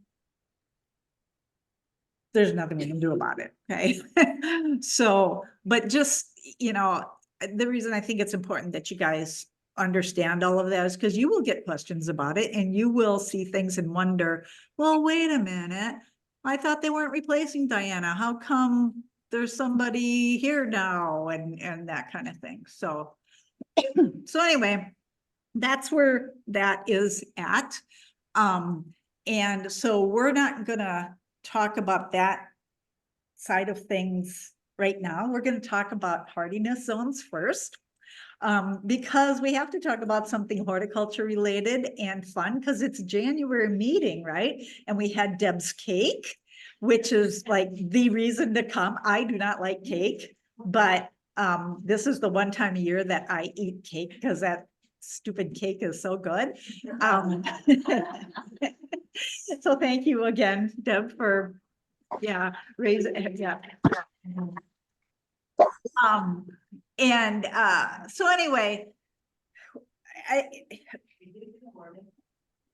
there's nothing we can do about it. Okay. So, but just, the reason I think it's important that you guys understand all of that is because you will get questions about it, and you will see things and wonder, well, wait a minute. I thought they weren't replacing Diana. How come there's somebody here now, and that kind of thing. So, so anyway, that's where that is at. And so we're not gonna talk about that side of things right now. We're going to talk about hardiness zones first, because we have to talk about something horticulture related and fun, because it's January meeting, right? And we had Deb's cake, which is like the reason to come. I do not like cake, but this is the one time a year that I eat cake, because that stupid cake is so good. So thank you again, Deb, for, yeah, raising, yeah. So anyway,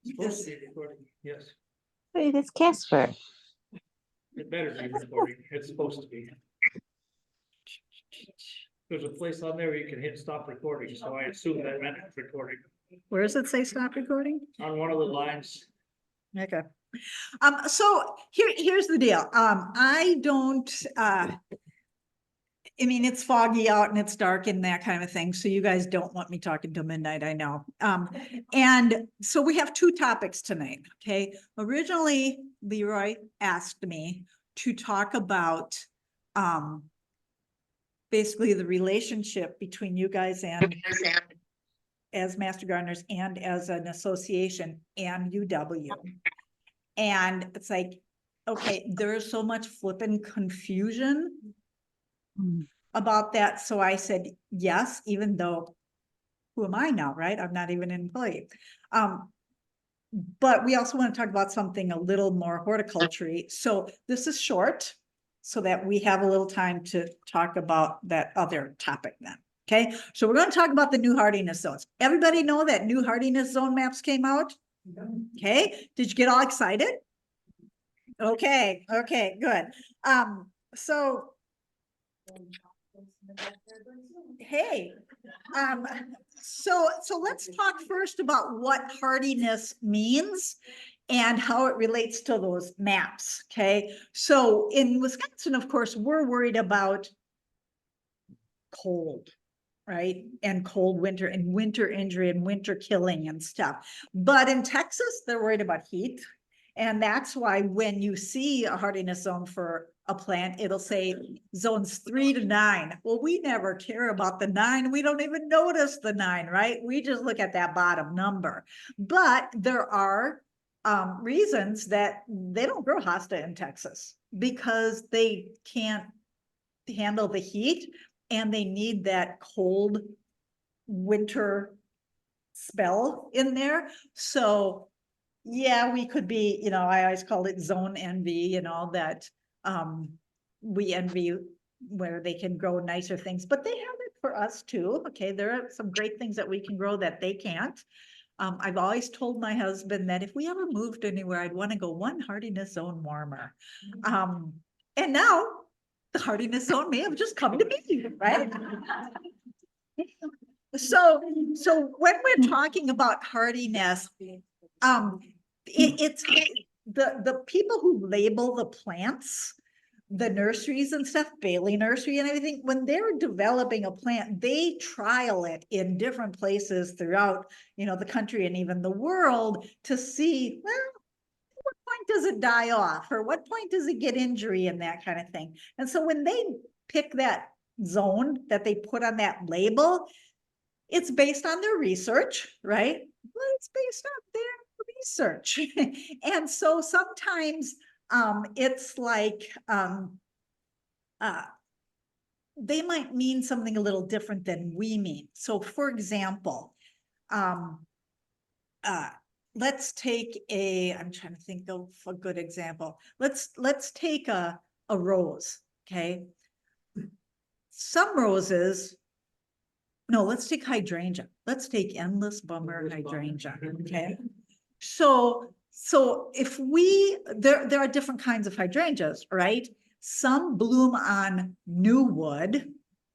Supposed to be recording, yes.
Wait, it's Casper.
It better be recording. It's supposed to be. There's a place on there where you can hit stop recording, so I assume that meant it's recording
where does it say stop recording?
on one of the lines.
Okay. So here's the deal. I don't, I mean, it's foggy out and it's dark and that kind of thing. So you guys don't want me talking till midnight, I know. And so we have two topics tonight, okay? Originally, Leroy asked me to talk about, basically the relationship between you guys and as master gardeners and as an association and UW. And it's like, okay, there's so much flipping confusion about that. So I said, yes, even though, who am I now, right? I'm not even an employee. But we also want to talk about something a little more horticulture-y. So this is short so that we have a little time to talk about that other topic then. Okay, so we're going to talk about the new hardiness zones. Everybody know that new hardiness zone maps came out? Okay, did you get all excited? Okay, okay, good. So hey, so let's talk first about what hardiness means and how it relates to those maps. Okay, so in Wisconsin, of course, we're worried about cold, right? And cold winter and winter injury and winter killing and stuff. But in Texas, they're worried about heat. And that's why when you see a hardiness zone for a plant, it'll say zones 3 to 9. Well, we never care about the 9. We don't even notice the 9, right? We just look at that bottom number. But there are reasons that they don't grow hosta in Texas because they can't handle the heat and they need that cold winter spell in there. So yeah, we could be, you know, I always called it zone envy, you know, that we envy where they can grow nicer things, but they have it for us too. Okay, there are some great things that we can grow that they can't. I've always told my husband that if we ever moved anywhere, I'd want to go one hardiness zone warmer. And now the hardiness zone may have just come to me, right? So when we're talking about hardiness, it's the people who label the plants, the nurseries and stuff, Bailey Nursery and everything, when they're developing a plant, they trial it in different places throughout, you know, the country and even the world to see, well, what point does it die off or what point does it get injury and that kind of thing. And so when they pick that zone that they put on that label, it's based on their research, right? Well, it's based on their research. And so sometimes it's like they might mean something a little different than we mean. So for example, let's take I'm trying to think of a good example. Let's take a rose, okay? Some roses, no, let's take hydrangea. Let's take endless bummer hydrangea, okay? So if there are different kinds of hydrangeas, right? Some bloom on new wood,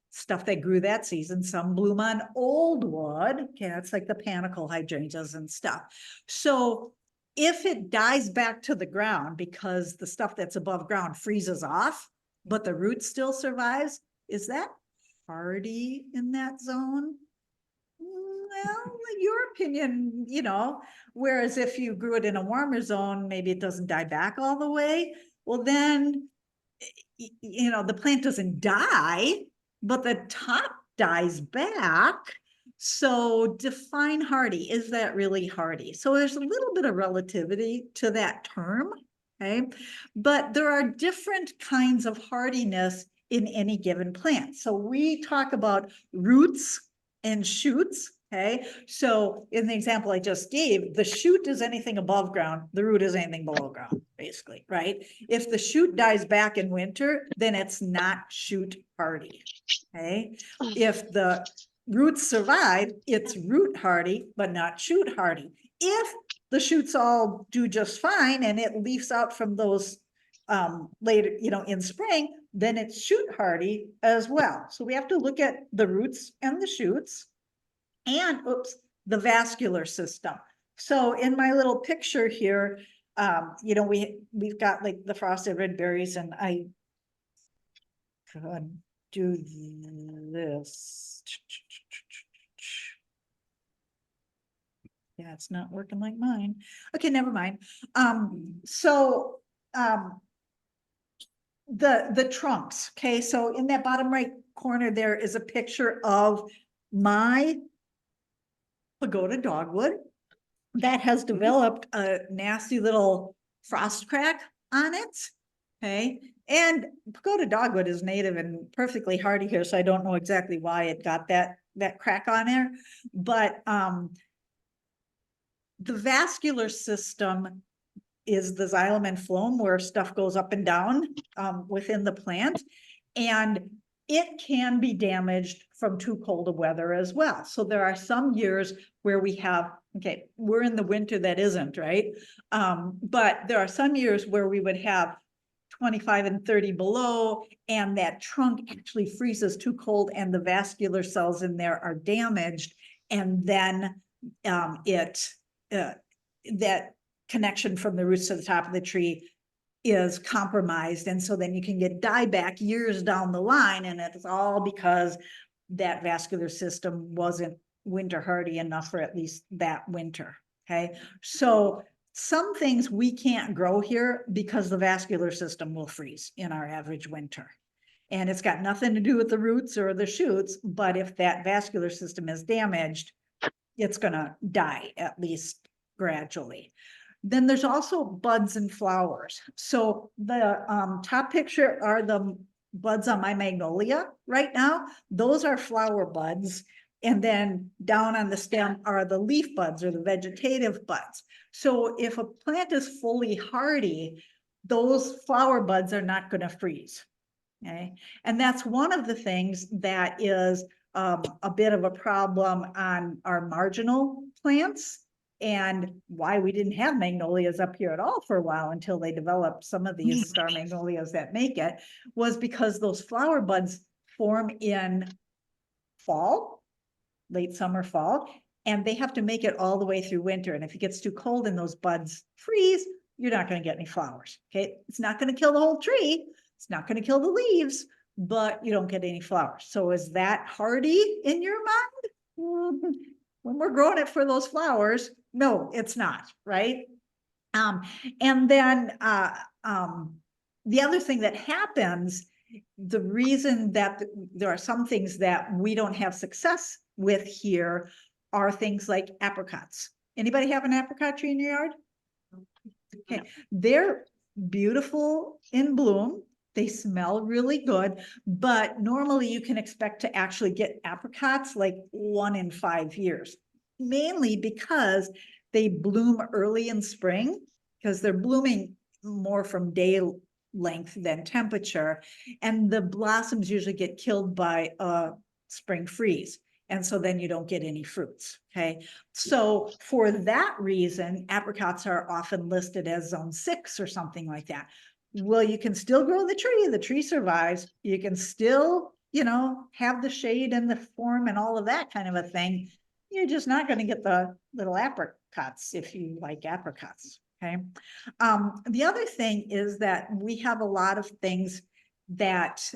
stuff that grew that season. Some bloom on old wood. Okay, that's like the panicle hydrangeas and stuff. So if it dies back to the ground because the stuff that's above ground freezes off, but the root still survives, is that hardy in that zone? Well, your opinion, you know, whereas if you grew it in a warmer zone, maybe it doesn't die back all the way. Well, then, you know, the plant doesn't die, but the top dies back. So define hardy. Is that really hardy? So there's a little bit of relativity to that term, okay? But there are different kinds of hardiness in any given plant. So we talk about roots and shoots Okay, so in the example I just gave, the shoot is anything above ground, the root is anything below ground, basically, right? If the shoot dies back in winter, then it's not shoot hardy. Okay, if the roots survive, it's root hardy, but not shoot hardy. If the shoots all do just fine and it leaves out from those later, in spring, then it's shoot hardy as well. So we have to look at the roots and the shoots. And the vascular system. So in my little picture here, we've got like the frosted red berries, and I could do this. Yeah, it's not working like mine. Okay, never mind. The trunks. Okay, so in that bottom right corner, there is a picture of my pagoda dogwood that has developed a nasty little frost crack on it. Okay, and pagoda dogwood is native and perfectly hardy here, so I don't know exactly why it got that crack on there. But the vascular system is the xylem and phloem, where stuff goes up and down within the plant, and it can be damaged from too cold of weather as well. So there are some years where we have, okay, we're in the winter that isn't, right? But there are some years where we would have 25 and 30 below, and that trunk actually freezes too cold and the vascular cells in there are damaged. And then that connection from the roots to the top of the tree is compromised. And so then you can get dieback years down the line, and it's all because that vascular system wasn't winter hardy enough for at least that winter. Okay, so some things we can't grow here because the vascular system will freeze in our average winter. And it's got nothing to do with the roots or the shoots, but if that vascular system is damaged, it's gonna die, at least gradually. Then there's also buds and flowers. So the top picture are the buds on my magnolia right now. Those are flower buds. And then down on the stem are the leaf buds or the vegetative buds. So if a plant is fully hardy, those flower buds are not going to freeze. Okay. And that's one of the things that is a bit of a problem on our marginal plants, and why we didn't have magnolias up here at all for a while until they developed some of these star magnolias that make it, was because those flower buds form in fall, late summer, fall, and they have to make it all the way through winter. And if it gets too cold and those buds freeze, you're not going to get any flowers. Okay, it's not going to kill the whole tree. It's not going to kill the leaves, but you don't get any flowers. So is that hardy in your mind? When we're growing it for those flowers, no, it's not, right? And then the other thing that happens, the reason that there are some things that we don't have success with here are things like apricots. Anybody have an apricot tree in your yard? Okay, they're beautiful in bloom. They smell really good, but normally you can expect to actually get apricots like 1 in 5 years, mainly because they bloom early in spring, because they're blooming more from day length than temperature, and the blossoms usually get killed by a spring freeze. And so then you don't get any fruits. Okay. So for that reason, apricots are often listed as zone 6 or something like that. Well, you can still grow the tree survives. You can still, have the shade and the form and all of that kind of a thing. You're just not going to get the little apricots if you like apricots. Okay. The other thing is that we have a lot of things that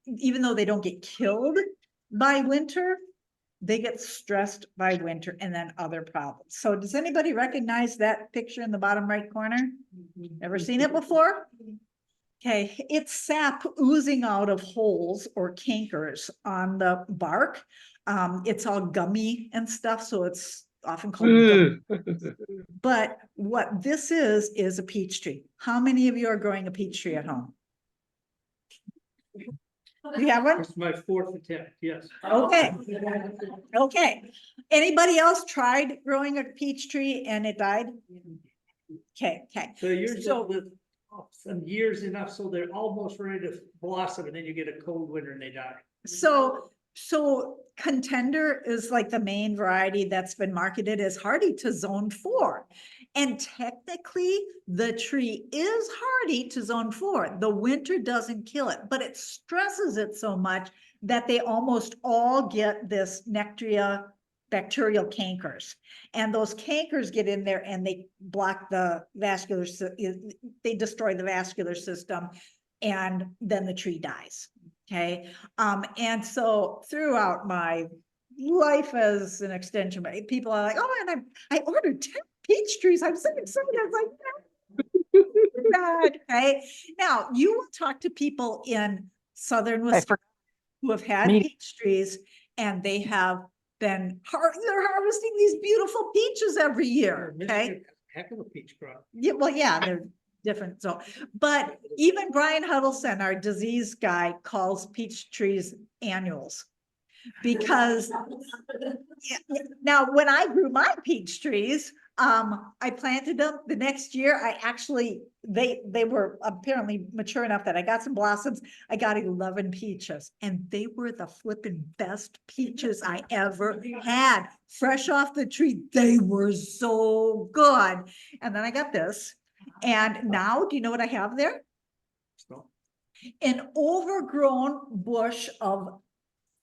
even though they don't get killed by winter, they get stressed by winter and then other problems. So does anybody recognize that picture in the bottom right corner? Ever seen it before? Okay, it's sap oozing out of holes or cankers on the bark. It's all gummy and stuff, so it's often called gummy. But what this is a peach tree. How many of you are growing a peach tree at home? You have one?
It's my 4th attempt, yes.
Okay. Okay. Anybody else tried growing a peach tree and it died? Okay, okay.
So yours
So-
live some years enough, so they're almost ready to blossom, and then you get a cold winter and they die.
So Contender is like the main variety that's been marketed as hardy to zone 4. And technically, the tree is hardy to zone 4. The winter doesn't kill it, but it stresses it so much that they almost all get this Nectaria bacterial cankers. And those cankers get in there and they block the vascular, they destroy the vascular system, and then the tree dies. Okay. And so throughout my life as an extension, people are like, oh, and I ordered 10 peach trees. I'm so excited. I was like, God. Okay. Now you will talk to people in Southern Wisconsin who have had peach trees, and they have been, they're harvesting these beautiful peaches every year. Okay.
Heck of a peach crop.
Yeah, well, yeah, they're different. So, but even Brian Huddleston, our disease guy, calls peach trees annuals. Because now when I grew my peach trees, I planted them the next year. I actually, they were apparently mature enough that I got some blossoms. I got 11 peaches, and they were the flipping best peaches I ever had. Fresh off the tree. They were so good. And then I got this. And now, do you know what I have there? An overgrown bush of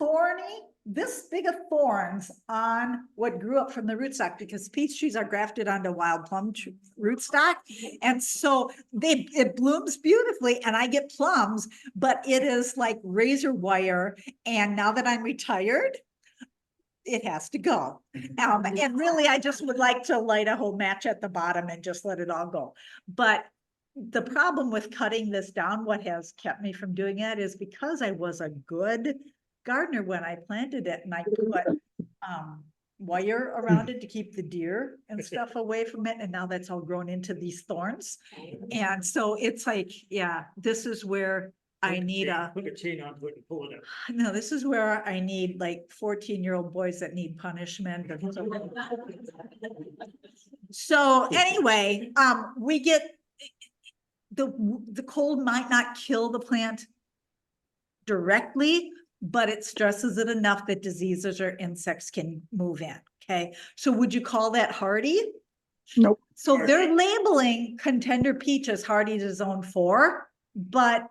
thorny, this big of thorns on what grew up from the rootstock, because peach trees are grafted onto wild plum rootstock. And so it blooms beautifully and I get plums, but it is like razor wire. And now that I'm retired, it has to go. And really, I just would like to light a whole match at the bottom and just let it all go. But the problem with cutting this down, what has kept me from doing it, is because I was a good gardener when I planted it, and I put wire around it to keep the deer and stuff away from it. And now that's all grown into these thorns. And so it's like, yeah, this is where I need
Put a chain onto it and pull it up.
no, this is where I need like 14-year-old boys that need punishment. So anyway, we get the cold might not kill the plant directly, but it stresses it enough that diseases or insects can move in. Okay. So would you call that hardy?
Nope.
So they're labeling Contender peach as hardy to zone 4, but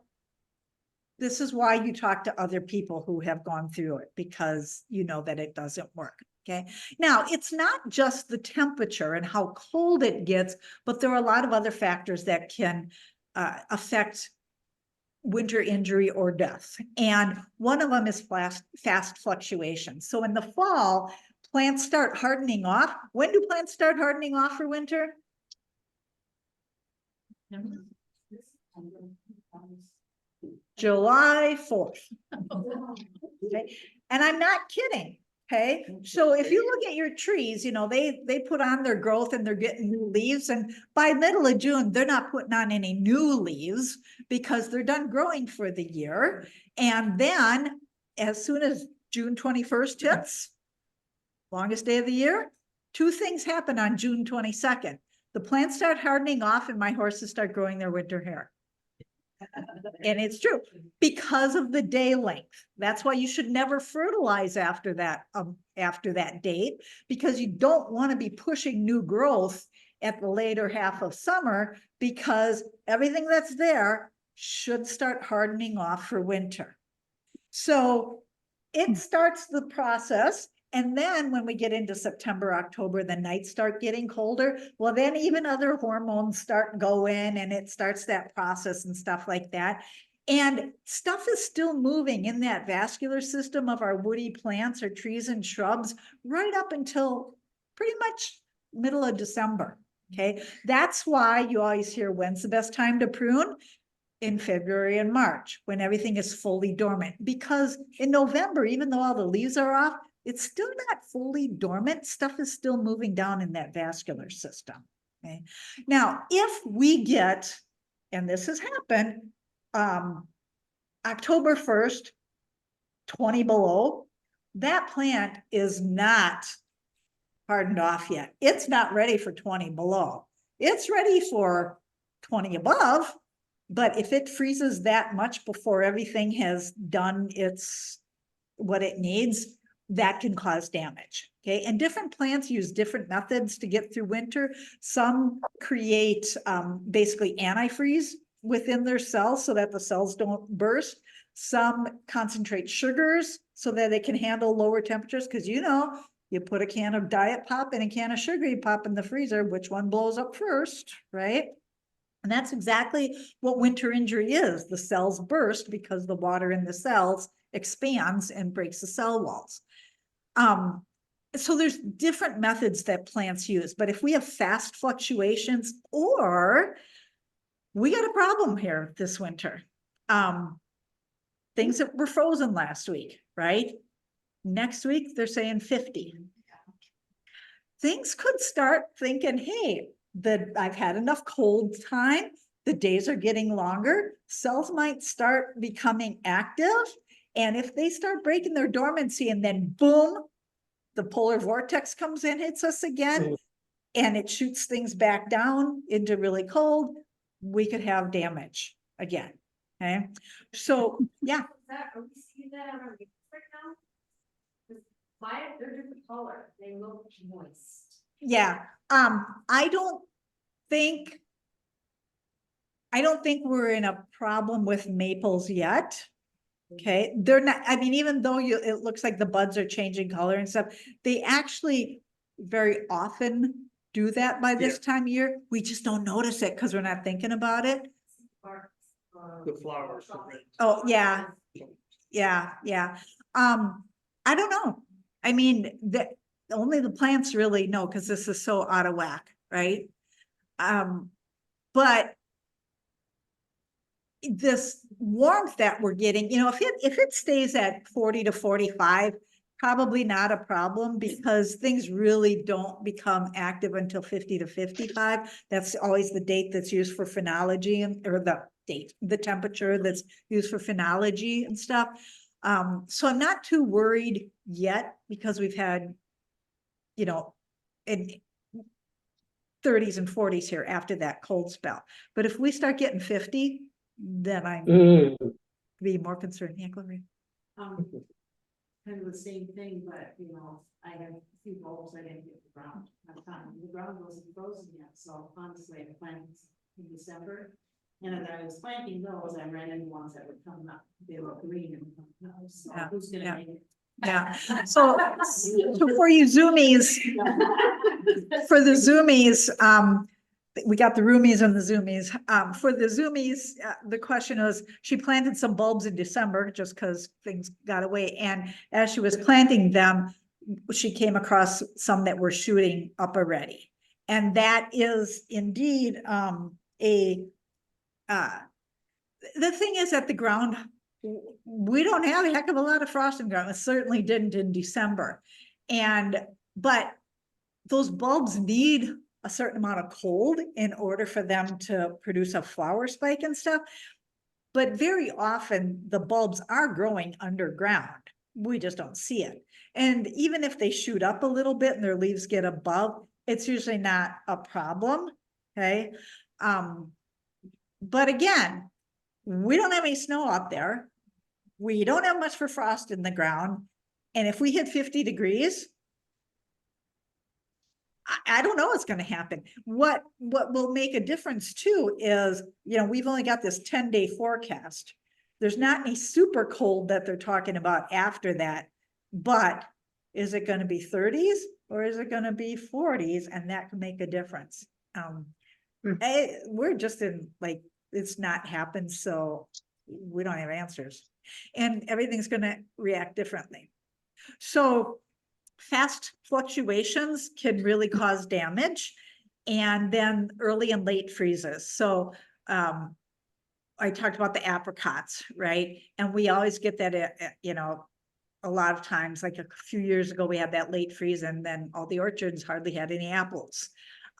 this is why you talk to other people who have gone through it, because you know that it doesn't work. Okay. Now, it's not just the temperature and how cold it gets, but there are a lot of other factors that can affect winter injury or death. And one of them is fast fluctuation. So in the fall, plants start hardening off. When do plants start hardening off for winter? July 4th. Okay. And I'm not kidding. Okay. So if you look at your trees, you know, they put on their growth and they're getting new leaves. And by middle of June, they're not putting on any new leaves because they're done growing for the year. And then as soon as June 21st hits, longest day of the year, 2 things happen on June 22nd. The plants start hardening off and my horses start growing their winter hair. And it's true because of the day length. That's why you should never fertilize after that date, because you don't want to be pushing new growth at the later half of summer, because everything that's there should start hardening off for winter. So it starts the process. And then when we get into September, October, the nights start getting colder. Well, then even other hormones start going and it starts that process and stuff like that. And stuff is still moving in that vascular system of our woody plants or trees and shrubs right up until pretty much middle of December. Okay. That's why you always hear, when's the best time to prune? In February and March, when everything is fully dormant. Because in November, even though all the leaves are off, it's still not fully dormant. Stuff is still moving down in that vascular system. Okay. Now, if we get, and this has happened, October 1st, 20 below, that plant is not hardened off yet. It's not ready for 20 below. It's ready for 20 above, but if it freezes that much before everything has done what it needs, that can cause damage. Okay, and different plants use different methods to get through winter. Some create basically antifreeze within their cells so that the cells don't burst. Some concentrate sugars so that they can handle lower temperatures, because you put a can of diet pop and a can of sugar, you pop in the freezer, which one blows up first, right? And that's exactly what winter injury is. The cells burst because the water in the cells expands and breaks the cell walls. So there's different methods that plants use, but if we have fast fluctuations, or we got a problem here this winter. Things that were frozen last week, right? Next week, they're saying 50. Things could start thinking, hey, I've had enough cold time. The days are getting longer. Cells might start becoming active. And if they start breaking their dormancy and then boom, the polar vortex comes in, hits us again, and it shoots things back down into really cold, we could have damage again. Okay. So yeah.
Are we seeing that on our leaves right now? They're different color. They look moist.
Yeah. I don't think we're in a problem with maples yet. Okay, they're not, I mean, even though it looks like the buds are changing color and stuff, they actually very often do that by this time of year. We just don't notice it because we're not thinking about it.
The flowers.
Oh, yeah. Yeah. I don't know. I mean, only the plants really know, because this is so out of whack, right? But this warmth that we're getting, if it stays at 40 to 45, probably not a problem, because things really don't become active until 50 to 55. That's always the date that's used for phenology, or the temperature that's used for phenology and stuff. So I'm not too worried yet, because we've had, in 30s and 40s here after that cold spell. But if we start getting 50, then I'm be more concerned. Yeah, Gloria.
Kind of the same thing, but I have a few bulbs I didn't get the ground. The ground wasn't frozen yet, so honestly, I planted in December. And as I was planting those, I ran into ones that were coming up. They were green and so who's gonna make it?
Yeah. So for you zoomies, for the zoomies, we got the roomies and the zoomies. For the zoomies, the question was, she planted some bulbs in December just because things got away. And as she was planting them, she came across some that were shooting up already. And that is indeed the thing is, at the ground, we don't have a heck of a lot of frost in the ground. It certainly didn't in December. But those bulbs need a certain amount of cold in order for them to produce a flower spike and stuff. But very often the bulbs are growing underground. We just don't see it. And even if they shoot up a little bit and their leaves get above, it's usually not a problem. Okay. But again, we don't have any snow up there. We don't have much for frost in the ground. And if we hit 50 degrees, I don't know what's going to happen. What will make a difference too is, we've only got this 10-day forecast. There's not any super cold that they're talking about after that, but is it going to be 30s or is it going to be 40s? And that can make a difference. We're just in it's not happened. So we don't have answers, and everything's going to react differently. So fast fluctuations can really cause damage, and then early and late freezes. So I talked about the apricots, right? And we always get that, a lot of times, like a few years ago, we had that late freeze, and then all the orchards hardly had any apples.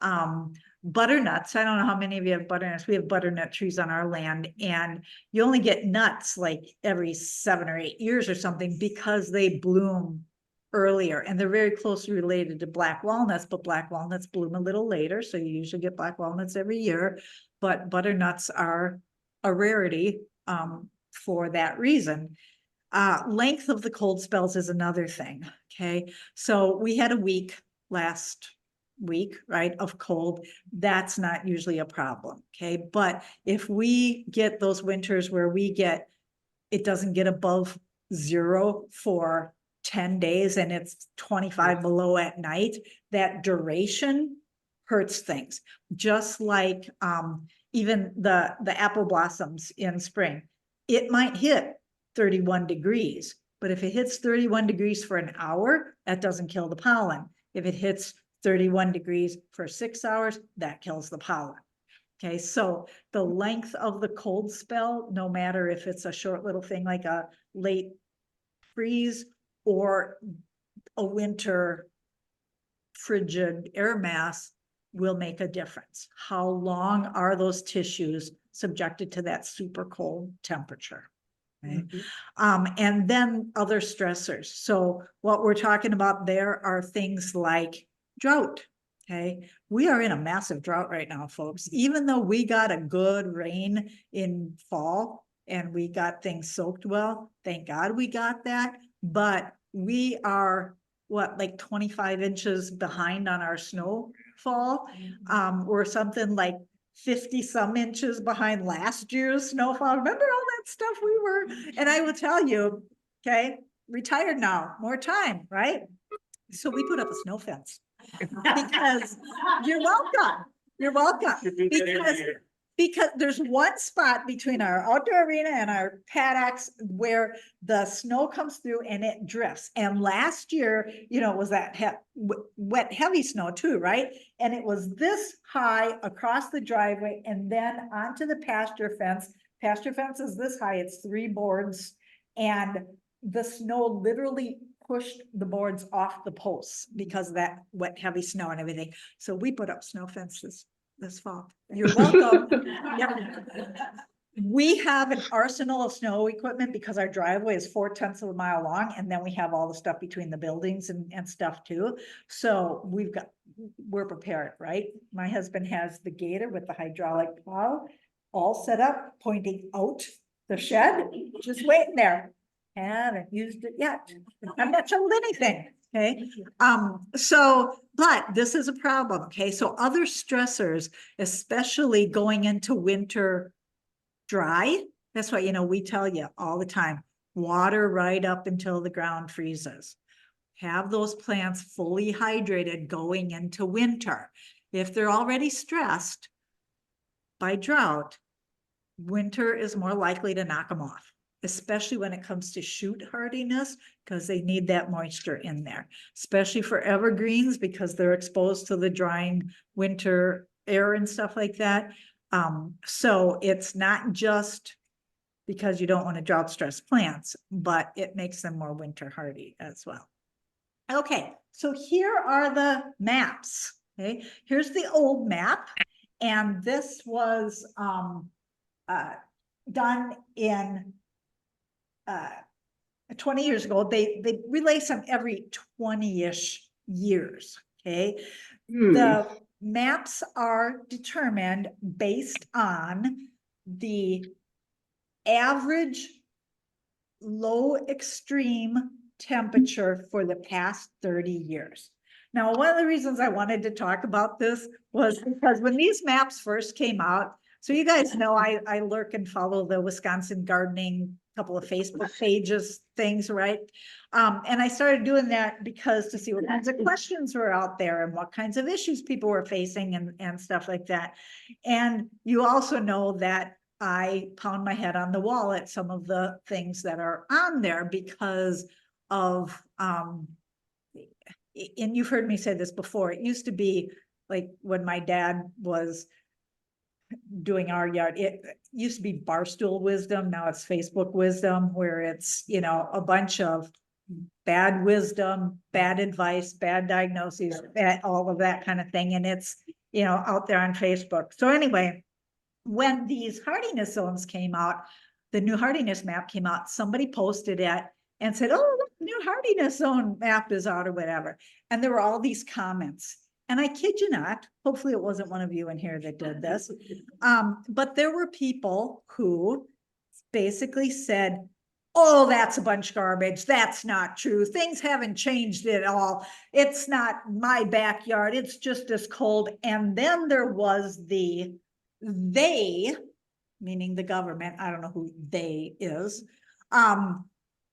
Butternuts, I don't know how many of you have butternuts. We have butternut trees on our land, and you only get nuts like every 7 or 8 years or something because they bloom earlier, and they're very closely related to black walnuts, but black walnuts bloom a little later, so you usually get black walnuts every year, but butternuts are a rarity for that reason. Length of the cold spells is another thing, okay? So we had a week last week, right, of cold. That's not usually a problem, okay? But if we get those winters where it doesn't get above 0 for 10 days and it's 25 below at night, that duration hurts things. Just like even the apple blossoms in spring, it might hit 31 degrees, but if it hits 31 degrees for an hour, that doesn't kill the pollen. If it hits 31 degrees for 6 hours, that kills the pollen. Okay, so the length of the cold spell, no matter if it's a short little thing like a late freeze or a winter frigid air mass, will make a difference. How long are those tissues subjected to that super cold temperature? Okay. And then other stressors. So what we're talking about there are things like drought. Okay, we are in a massive drought right now, folks. Even though we got a good rain in fall and we got things soaked well, thank God we got that. But we are like 25 inches behind on our snowfall. We're something like 50 some inches behind last year's snowfall. Remember all that stuff we were? And I will tell you, okay, retired now, more time, right? So we put up a snow fence because you're welcome. You're welcome. Because there's one spot between our outdoor arena and our paddocks where the snow comes through and it drifts. And last year, was that wet, heavy snow too, right? And it was this high across the driveway and then onto the pasture fence. Pasture fence is this high, it's 3 boards. And the snow literally pushed the boards off the posts because of that wet, heavy snow and everything. So we put up snow fences this fall. You're welcome. Yep. We have an arsenal of snow equipment because our driveway is 4/10 of a mile long, and then we have all the stuff between the buildings and stuff too. So we're prepared, right? My husband has the gator with the hydraulic plow all set up, pointing out the shed, just waiting there. Haven't used it yet. I'm not sold anything. Okay. But this is a problem. Okay. So other stressors, especially going into winter dry, that's why, we tell you all the time, water right up until the ground freezes. Have those plants fully hydrated going into winter. If they're already stressed by drought, winter is more likely to knock them off, especially when it comes to shoot hardiness, because they need that moisture in there, especially for evergreens because they're exposed to the drying winter air and stuff like that. So it's not just because you don't want to drought stress plants, but it makes them more winter hardy as well. Okay, so here are the maps. Okay, here's the old map, and this was done in 20 years ago. They release them every 20-ish years. Okay. The maps are determined based on the average low extreme temperature for the past 30 years. Now, one of the reasons I wanted to talk about this was because when these maps first came out, so you guys know I lurk and follow the Wisconsin gardening, couple of Facebook pages, things, right? And I started doing that because to see what kinds of questions were out there and what kinds of issues people were facing and stuff like that. And you also know that I pound my head on the wall at some of the things that are on there because of, and you've heard me say this before, it used to be like when my dad was doing our yard, it used to be Barstool wisdom, now it's Facebook wisdom, where it's, a bunch of bad wisdom, bad advice, bad diagnoses, all of that kind of thing. And it's you know, out there on Facebook. So anyway, when these hardiness zones came out, the new hardiness map came out, somebody posted it and said, oh, look, new hardiness zone map is out or whatever. And there were all these comments. And I kid you not, hopefully it wasn't one of you in here that did this. But there were people who basically said, oh, that's a bunch of garbage. That's not true. Things haven't changed at all. It's not my backyard. It's just as cold. And then there was they, meaning the government, I don't know who they is,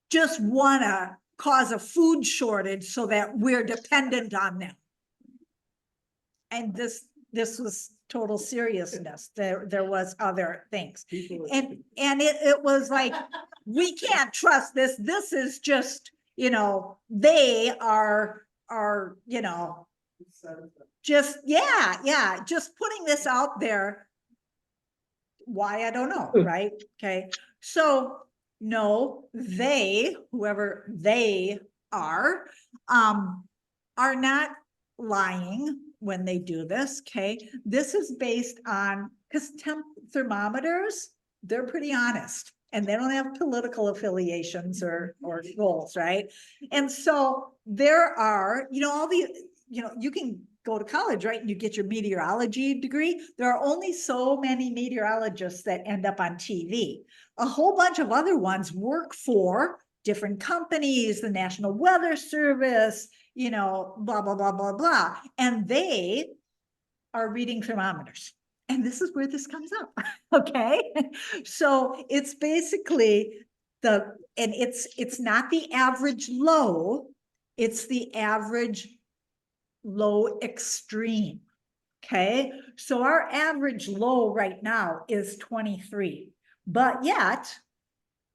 just want to cause a food shortage so that we're dependent on them. And this was total seriousness. There was other things. And it was like, we can't trust this. This is just, you know, they are, you know, just, yeah, just putting this out there. Why, I don't know, right? Okay. So no, whoever they are not lying when they do this. Okay. This is based on, because thermometers, they're pretty honest and they don't have political affiliations or goals, right? And so there are, you know, all the, you know, you can go to college, right? And you get your meteorology degree. There are only so many meteorologists that end up on TV. A whole bunch of other ones work for different companies, the National Weather Service, you know, blah, blah, blah, blah, blah. And they are reading thermometers. And this is where this comes up, okay? So it's basically and it's not the average low, it's the average low extreme, okay? So our average low right now is 23, but yet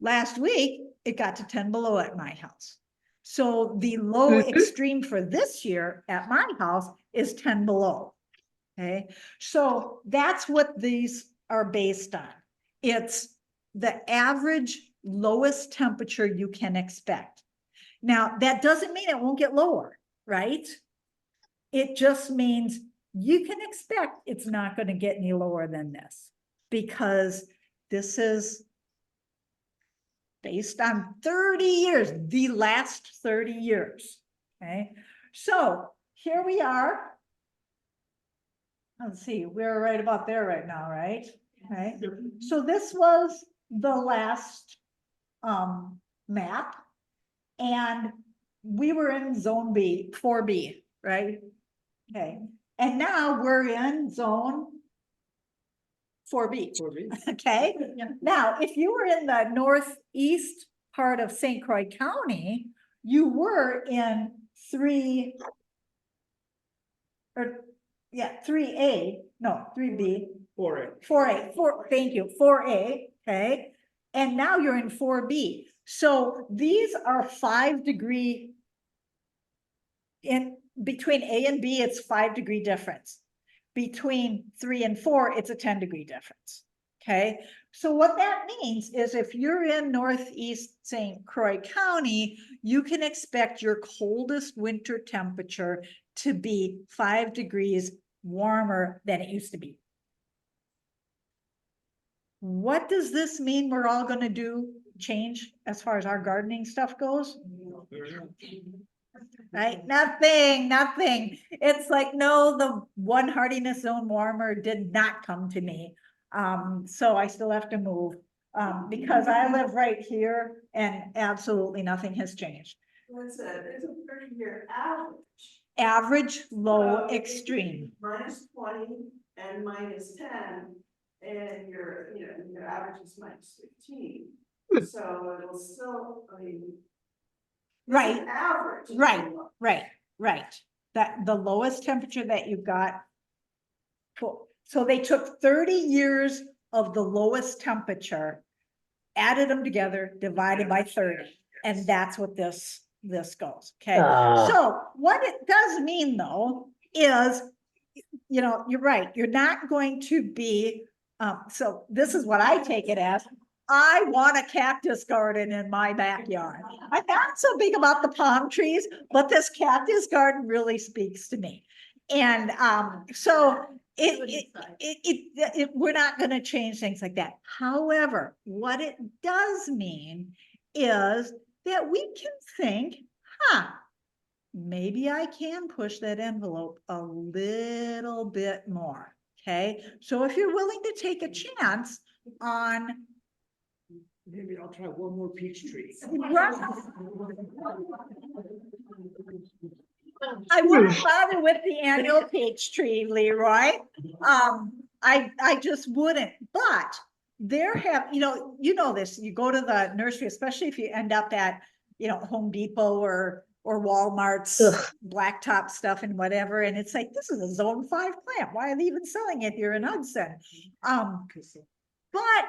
last week it got to 10 below at my house. So the low extreme for this year at my house is 10 below, okay? So that's what these are based on. It's the average lowest temperature you can expect. Now, that doesn't mean it won't get lower, right? It just means you can expect it's not going to get any lower than this because this is based on 30 years, the last 30 years. Okay. So here we are. Let's see, we're right about there right now, right? Okay. So this was the last map and we were in zone B, 4B, right? Okay. And now we're in zone 4B. Okay. Now, if you were in the northeast part of St. Croix County, you were in 3A, no, 3B. 4A, thank you, 4A, okay? And now you're in 4B. So these are 5-degree, in between A and B, it's 5-degree difference. Between 3 and 4, it's a 10-degree difference, okay? So what that means is if you're in northeast St. Croix County, you can expect your coldest winter temperature to be 5 degrees warmer than it used to be. What does this mean we're all going to change as far as our gardening stuff goes? Right? Nothing. It's like, no, the one hardiness zone warmer did not come to me. So I still have to move because I live right here and absolutely nothing has changed.
It's a 30-year average.
Average, low, extreme.
-20 and -10, and your average is -15. So it'll still, I mean.
Right.
Average.
Right. That the lowest temperature that you got. So they took 30 years of the lowest temperature, added them together, divided by 30. And that's what this goes. Okay. So what it does mean though, is, you know, you're right. You're not going to be, so this is what I take it as. I want a cactus garden in my backyard. I'm not so big about the palm trees, but this cactus garden really speaks to me. And, so we're not gonna change things like that. However, what it does mean is that we can think, maybe I can push that envelope a little bit more, okay? So if you're willing to take a chance on.
Maybe I'll try one more peach tree.
I wouldn't bother with the annual peach tree, Leroy. I just wouldn't, but there have, you know this, you go to the nursery, especially if you end up at, Home Depot or Walmart's blacktop stuff and whatever, and it's like, this is a zone 5 plant. Why are they even selling it here in Hudson? But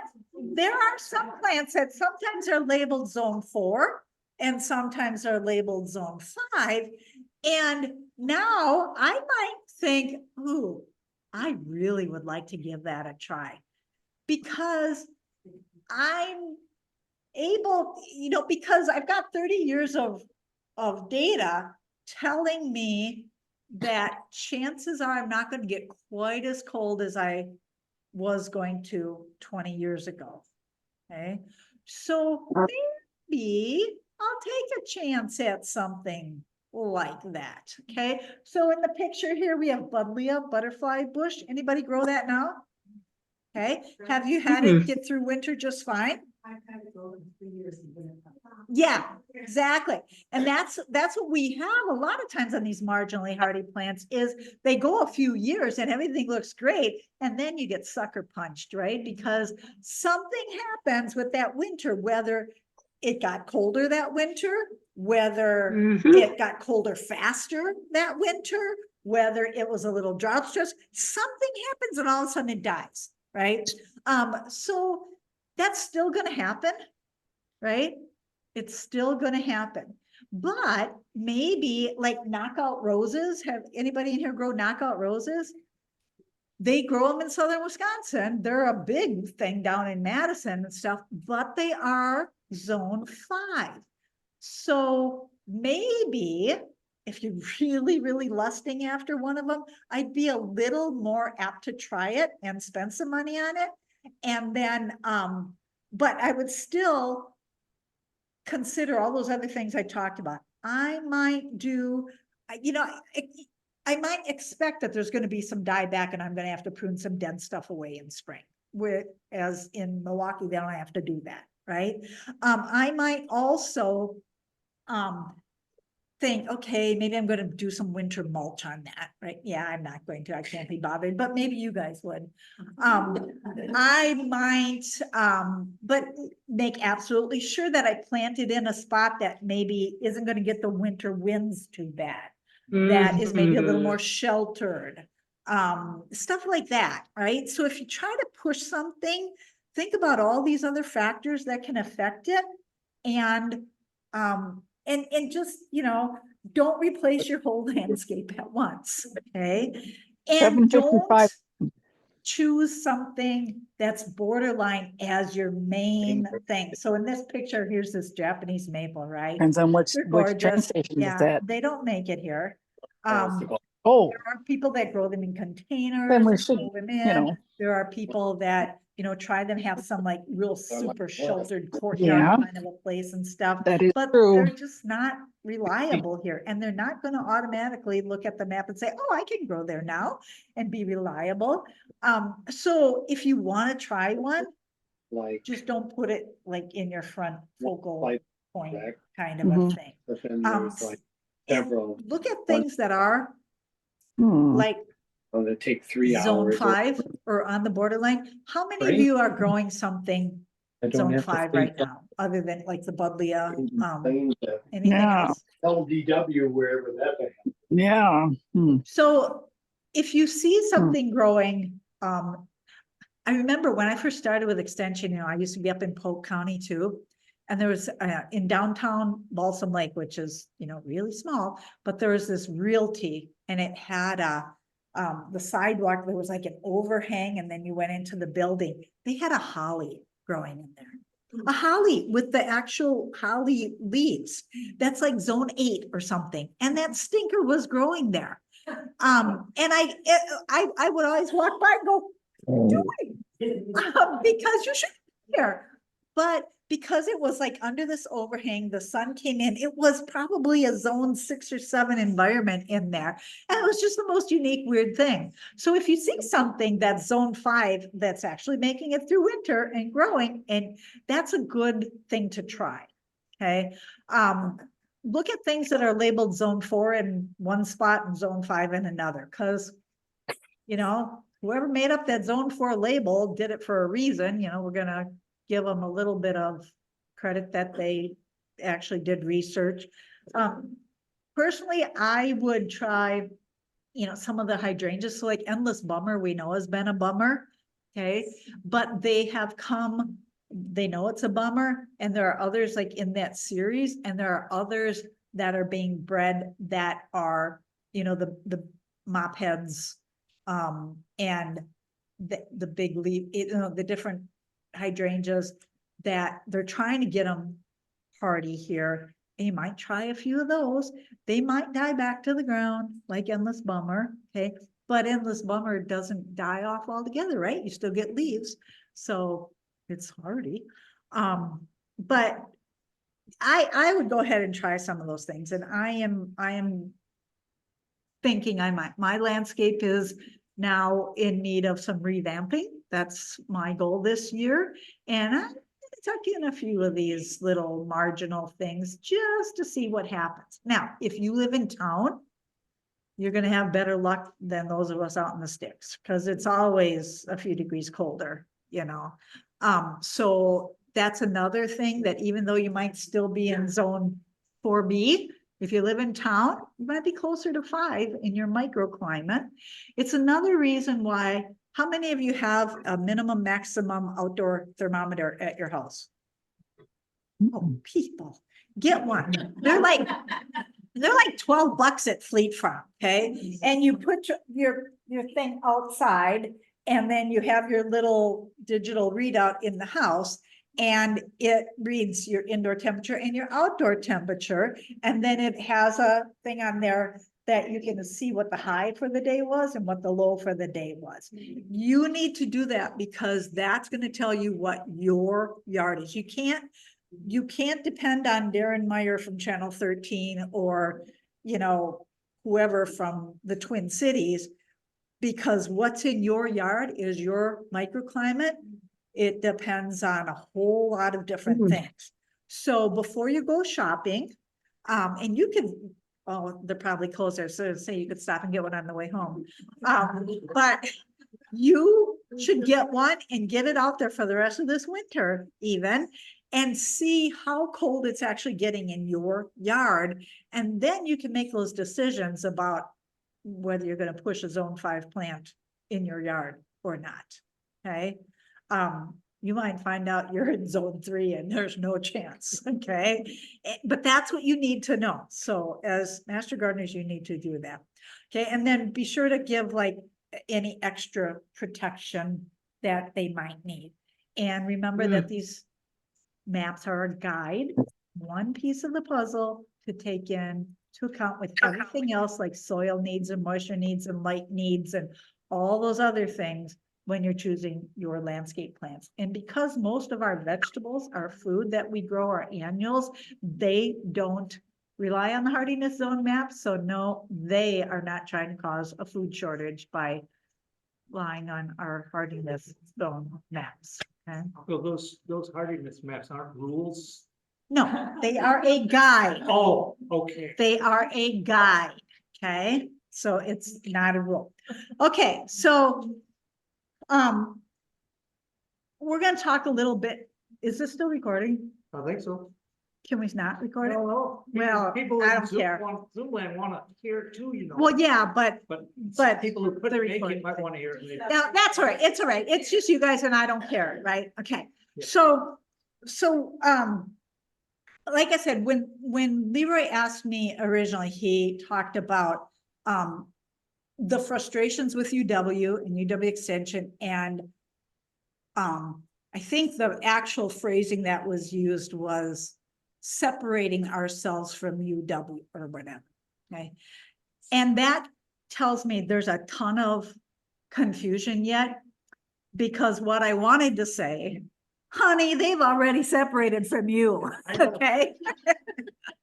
there are some plants that sometimes are labeled zone 4 and sometimes are labeled zone 5. And now I might think, ooh, I really would like to give that a try, because I'm able, because I've got 30 years of data telling me that chances are I'm not going to get quite as cold as I was going to 20 years ago. Okay, so maybe I'll take a chance at something like that. Okay, so in the picture here we have buddleia, butterfly bush. Anybody grow that now? Okay, have you had it get through winter just fine?
I've had it go 3 years.
Yeah, exactly. And that's what we have a lot of times on these marginally hardy plants, is they go a few years and everything looks great. And then you get sucker punched, right? Because something happens with that winter, whether it got colder that winter, whether it got colder faster that winter, whether it was a little drought stress, something happens and all of a sudden it dies, right? So that's still going to happen, right? It's still going to happen. But maybe like knockout roses, have anybody in here grow knockout roses? They grow them in southern Wisconsin. They're a big thing down in Madison and stuff, but they are zone 5. So maybe if you're really, really lusting after one of them, I'd be a little more apt to try it and spend some money on it. And then, but I would still consider all those other things I talked about. I might do, I might expect that there's going to be some dieback and I'm going to have to prune some dead stuff away in spring. Whereas in Milwaukee, they don't have to do that, right? I might also think, okay, maybe I'm going to do some winter mulch on that, right? Yeah, I'm not going to, I can't be bothered, but maybe you guys would. I might, but make absolutely sure that I planted in a spot that maybe isn't going to get the winter winds too bad. That is maybe a little more sheltered, stuff like that, right? So if you try to push something, think about all these other factors that can affect it, and just, don't replace your whole landscape at once, okay? And don't choose something that's borderline as your main thing. So in this picture, here's this Japanese maple, right?
Depends on which train station is
Yeah,
that.
they don't make it here.
Oh,
There are people that grow them in containers.
then we
and
should,
grow them in. There are people that, try them, have some like real super sheltered courtyard kind of a place and stuff.
that is
But
true.
they're just not reliable here. And they're not going to automatically look at the map and say, oh, I can grow there now and be reliable. So if you want to try one, just don't put it like in your front focal point kind of a thing. And look at things that are like
take 3
zone
hours.
5 or on the borderline. How many of you are growing something zone 5 right now, other than like the buddleia? Anything else?
LDW, wherever that is.
Yeah.
So if you see something growing, I remember when I first started with extension, I used to be up in Polk County too. And there was in downtown Balsam Lake, which is, really small, but there was this realty and it had the sidewalk, there was like an overhang and then you went into the building. They had a holly growing in there. A holly with the actual holly leaves. That's like zone 8 or something. And that stinker was growing there. And I would always walk by and go, doing? Because you should be here. But because it was like under this overhang, the sun came in, it was probably a zone 6 or 7 environment in there. And it was just the most unique, weird thing. So if you see something that's zone 5, that's actually making it through winter and growing, and that's a good thing to try. Okay. Look at things that are labeled zone 4 in one spot and zone 5 in another, because, you know, whoever made up that zone 4 label did it for a reason. You know, we're going to give them a little bit of credit that they actually did research. Personally, I would try, you know, some of the hydrangeas. So like Endless Bummer, we know has been a bummer. Okay. But they have come, they know it's a bummer. And there are others like in that series, and there are others that are being bred that are, you know, the mop heads, and the big leaf, you know, the different hydrangeas that they're trying to get them hardy here. And you might try a few of those. They might die back to the ground like Endless Bummer. Okay. But Endless Bummer doesn't die off altogether, right? You still get leaves. So it's hardy. But I would go ahead and try some of those things. And I am thinking my landscape is now in need of some revamping. That's my goal this year. And I'm going to tuck in a few of these little marginal things just to see what happens. Now, if you live in town, you're going to have better luck than those of us out in the sticks, because it's always a few degrees colder, you know. So that's another thing, that even though you might still be in zone 4B, if you live in town, you might be closer to 5 in your microclimate. It's another reason why, how many of you have a minimum maximum outdoor thermometer at your house? Oh, people, get one. They're like 12 bucks at Fleet Farm, okay? And you put your thing outside, and then you have your little digital readout in the house, and it reads your indoor temperature and your outdoor temperature. And then it has a thing on there that you can see what the high for the day was and what the low for the day was. You need to do that, because that's going to tell you what your yard is. You can't depend on Darren Meyer from Channel 13 or, you know, whoever from the Twin Cities, because what's in your yard is your microclimate. It depends on a whole lot of different things. So before you go shopping, and you can, oh, they're probably closer, so say you could stop and get one on the way home. But you should get one and get it out there for the rest of this winter even, and see how cold it's actually getting in your yard. And then you can make those decisions about whether you're going to push a zone 5 plant in your yard or not. Okay. You might find out you're in zone 3 and there's no chance. Okay. But that's what you need to know. So as master gardeners, you need to do that. Okay. And then be sure to give like any extra protection that they might need. And remember that these maps are a guide, one piece of the puzzle to take in to account with everything else, like soil needs and moisture needs and light needs and all those other things when you're choosing your landscape plants. And because most of our vegetables, our food that we grow, are annuals, they don't rely on the hardiness zone maps. So no, they are not trying to cause a food shortage by relying on our hardiness zone maps. Okay?
So those hardiness maps aren't rules?
No, they are a guide.
Oh, okay.
They are a guide. Okay, so it's not a rule. Okay, so we're going to talk a little bit. Is this still recording?
I think so.
Can we not record it?
No.
Well,
people
I
in
don't
Zoom
care.
Zoom land want to hear it too, you know.
Well, yeah, but
people who couldn't
the
make
recording
it might want to hear it later.
no, that's all right. It's all right. It's just you guys and I don't care, right? Okay.
Yeah.
So, like I said, when Leroy asked me originally, he talked about the frustrations with UW and UW Extension, and I think the actual phrasing that was used was separating ourselves from UW or whatever. Okay, and that tells me there's a ton of confusion yet. Because what I wanted to say, honey, they've already separated from you, okay?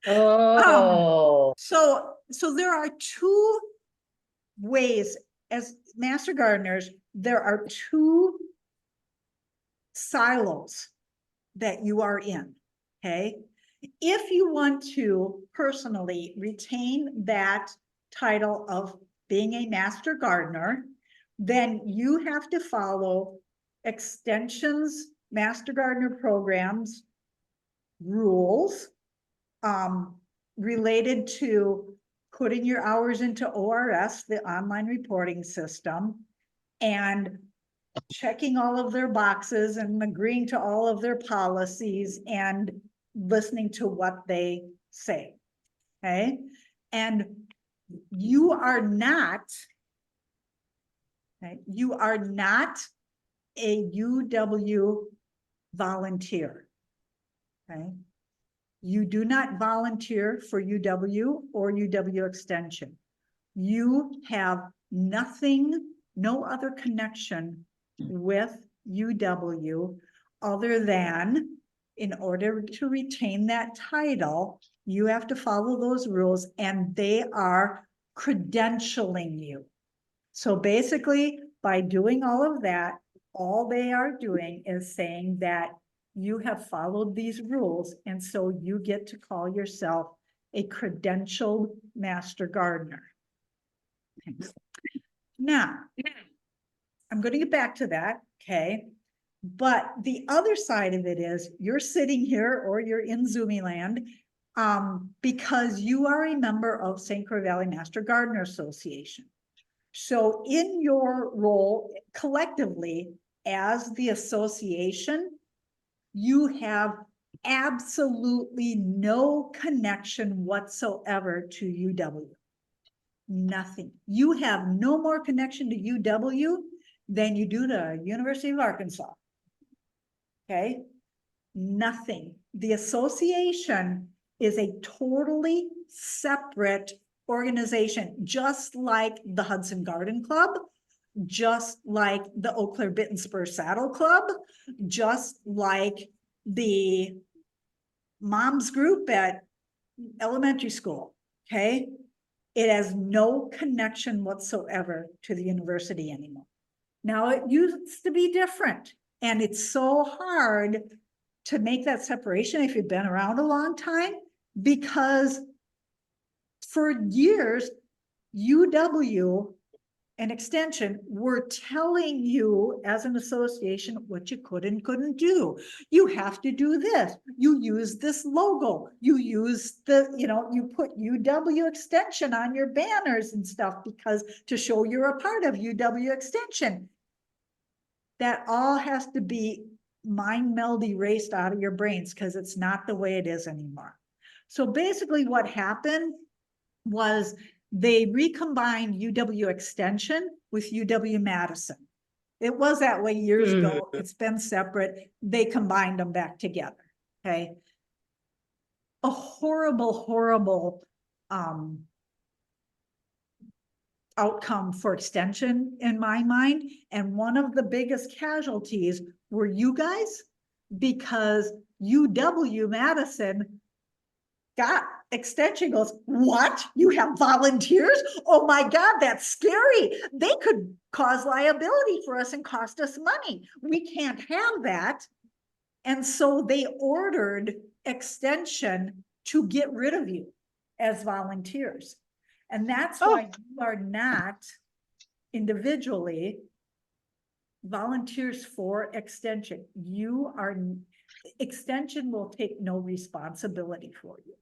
Oh.
So there are two ways, as master gardeners, there are two silos that you are in, okay? If you want to personally retain that title of being a master gardener, then you have to follow extensions, master gardener programs, rules, related to putting your hours into ORS, the online reporting system, and checking all of their boxes and agreeing to all of their policies and listening to what they say. Okay. And you are not, okay, you are not a UW volunteer. Okay. You do not volunteer for UW or UW Extension. You have nothing, no other connection with UW other than, in order to retain that title, you have to follow those rules, and they are credentialing you. So basically, by doing all of that, all they are doing is saying that you have followed these rules, and so you get to call yourself a credentialed master gardener. Now, I'm going to get back to that, okay? But the other side of it is you're sitting here or you're in Zoomy land because you are a member of St. Croix Valley Master Gardener Association. So in your role collectively as the association, you have absolutely no connection whatsoever to UW. Nothing. You have no more connection to UW than you do to University of Arkansas. Okay? Nothing. The association is a totally separate organization, just like the Hudson Garden Club, just like the Eau Claire Bit and Spur Saddle Club, just like the moms group at elementary school. Okay? It has no connection whatsoever to the university anymore. Now, it used to be different, and it's so hard to make that separation if you've been around a long time, because for years, UW and Extension were telling you as an association what you could and couldn't do. You have to do this. You use this logo. You use the, you put UW Extension on your banners and stuff because to show you're a part of UW Extension. That all has to be mind meld erased out of your brains because it's not the way it is anymore. So basically what happened was they recombined UW Extension with UW Madison. It was that way years ago. It's been separate. They combined them back together. Okay. A horrible, horrible outcome for Extension in my mind. And one of the biggest casualties were you guys, because UW Madison got Extension goes, what? You have volunteers? Oh my God, that's scary. They could cause liability for us and cost us money. We can't have that. And so they ordered Extension to get rid of you as volunteers. And that's why you are not individually volunteers for Extension. You are, Extension will take no responsibility for you.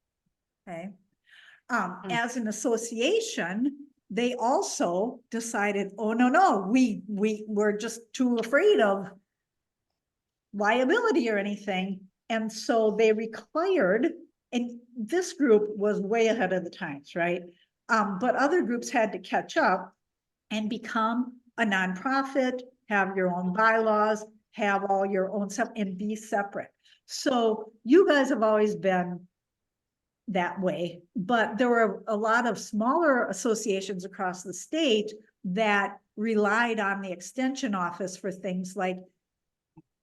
Okay. As an association, they also decided, oh, no, we're just too afraid of liability or anything. And so they required, and this group was way ahead of the times, right? But other groups had to catch up and become a nonprofit, have your own bylaws, have all your own stuff, and be separate. So you guys have always been that way, but there were a lot of smaller associations across the state that relied on the extension office for things like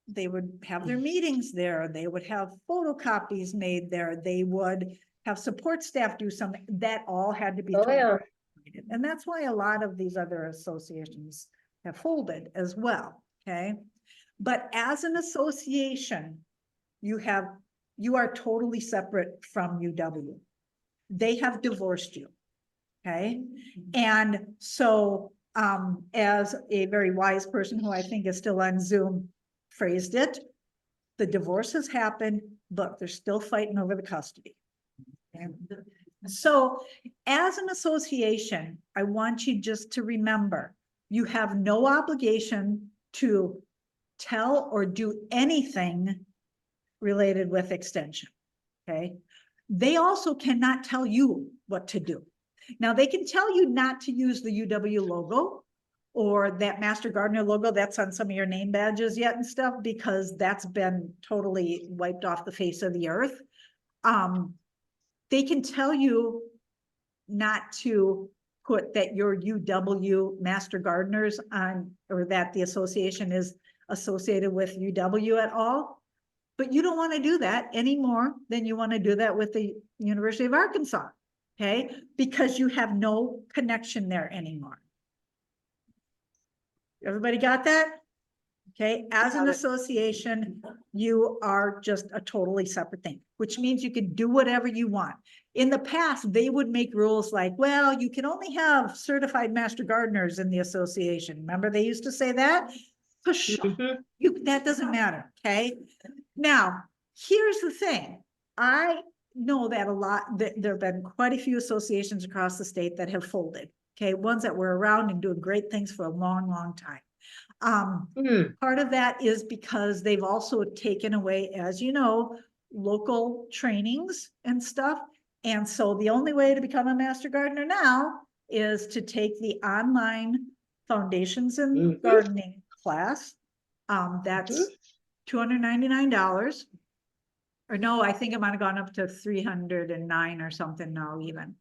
they would have their meetings there, they would have photocopies made there, they would have support staff do something, that all had to be.
Oh, yeah.
And that's why a lot of these other associations have folded as well, okay? But as an association, you are totally separate from UW. They have divorced you, okay? And so, as a very wise person who I think is still on Zoom phrased it, the divorce has happened, but they're still fighting over the custody. Okay? So as an association, I want you just to remember, you have no obligation to tell or do anything related with extension, okay? They also cannot tell you what to do. Now, they can tell you not to use the UW logo or that Master Gardener logo that's on some of your name badges yet and stuff, because that's been totally wiped off the face of the earth. They can tell you not to put that your UW Master Gardeners on, or that the association is associated with UW at all. But you don't want to do that any more than you want to do that with the University of Arkansas, okay? Because you have no connection there anymore. Everybody got that? Okay, as an association, you are just a totally separate thing, which means you can do whatever you want. In the past, they would make rules like, well, you can only have certified master gardeners in the association. Remember, they used to say that? That doesn't matter, okay? Now, here's the thing. I know that there have been quite a few associations across the state that have folded, okay? Ones that were around and doing great things for a long, long time. Part of that is because they've also taken away, as you know, local trainings and stuff. And so the only way to become a master gardener now is to take the online foundations in gardening class. That's $299. Or no, I think it might have gone up to $309 or something now even.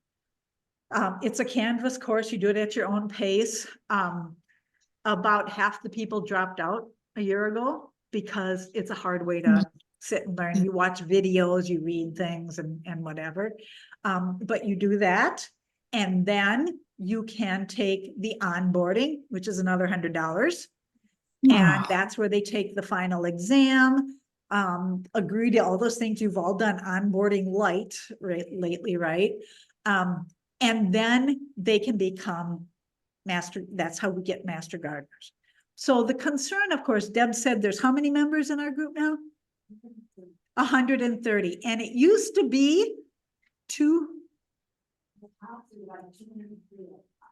It's a Canvas course. You do it at your own pace. About half the people dropped out a year ago because it's a hard way to sit and learn. You watch videos, you read things and whatever. But you do that, and then you can take the onboarding, which is another $100. And that's where they take the final exam, agree to all those things. You've all done onboarding light lately, right? And then they can become master. That's how we get master gardeners. So the concern, of course, Deb said there's how many members in our group now? 130. And it used to be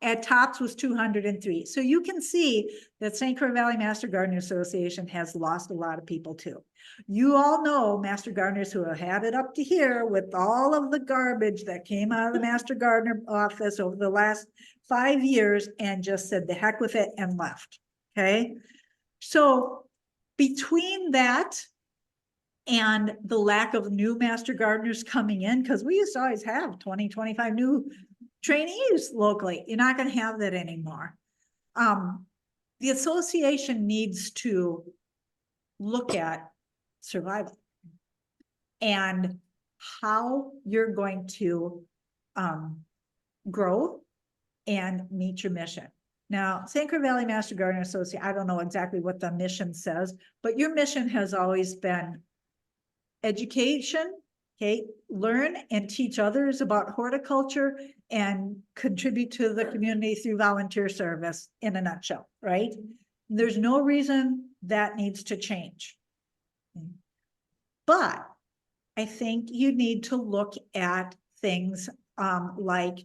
at tops was 203. So you can see that St. Croix Valley Master Gardener Association has lost a lot of people too. You all know master gardeners who have had it up to here with all of the garbage that came out of the master gardener office over the last 5 years and just said the heck with it and left, okay? So between that and the lack of new master gardeners coming in, because we used to always have 20, 25 new trainees locally. You're not going to have that anymore. The association needs to look at survival and how you're going to grow and meet your mission. Now, St. Croix Valley Master Gardener Association, I don't know exactly what the mission says, but your mission has always been education, okay, learn and teach others about horticulture and contribute to the community through volunteer service in a nutshell, right? There's no reason that needs to change. But I think you need to look at things like,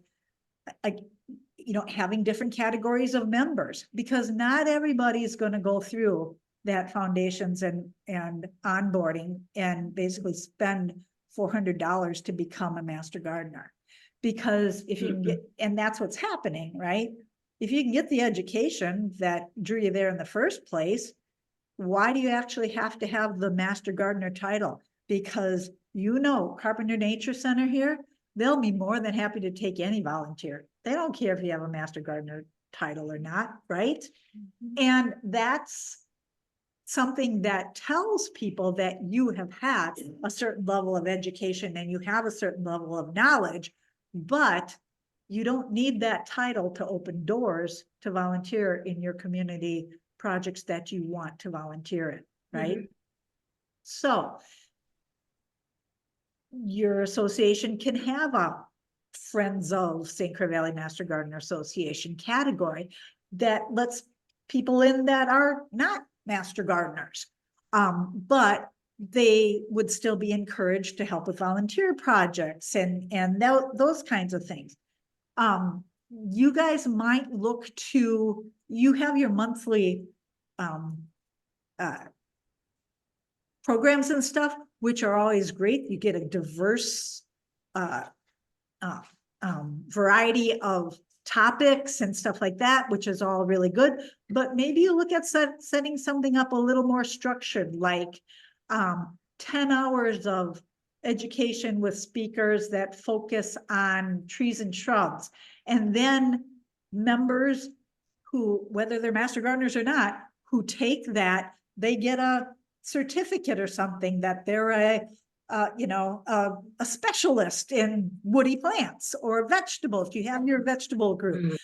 you know, having different categories of members, because not everybody is going to go through that foundations and onboarding and basically spend $400 to become a master gardener. Because if you can get, and that's what's happening, right? If you can get the education that drew you there in the first place, why do you actually have to have the master gardener title? Because, you know, Carpenter Nature Center here, they'll be more than happy to take any volunteer. They don't care if you have a master gardener title or not, right? And that's something that tells people that you have had a certain level of education and you have a certain level of knowledge, but you don't need that title to open doors to volunteer in your community projects that you want to volunteer in, right? So your association can have a Friends of St. Clair Valley Master Gardener Association category that lets people in that are not master gardeners. But they would still be encouraged to help with volunteer projects and those kinds of things. You guys might look to, you have your monthly programs and stuff, which are always great. You get a diverse variety of topics and stuff like that, which is all really good. But maybe you look at setting something up a little more structured, like 10 hours of education with speakers that focus on trees and shrubs. And then members who, whether they're master gardeners or not, who take that, they get a certificate or something that they're a specialist in woody plants or vegetables. You have your vegetable group.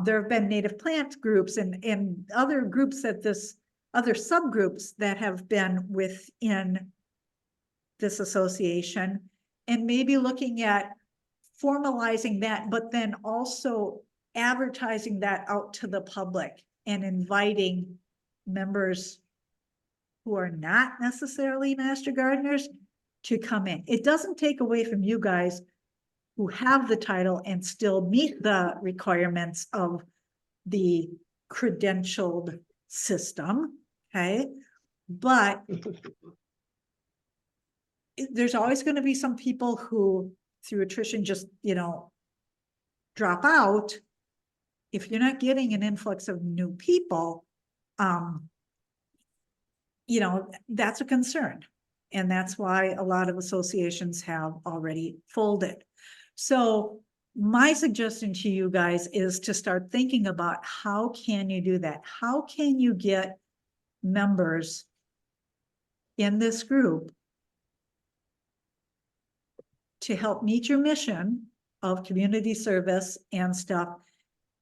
There have been native plant groups and other groups other subgroups that have been within this association, and maybe looking at formalizing that, but then also advertising that out to the public and inviting members who are not necessarily master gardeners to come in. It doesn't take away from you guys who have the title and still meet the requirements of the credentialed system, okay? But there's always going to be some people who, through attrition, just, drop out. If you're not getting an influx of new people, that's a concern. And that's why a lot of associations have already folded. So my suggestion to you guys is to start thinking about how can you do that? How can you get members in this group to help meet your mission of community service and stuff,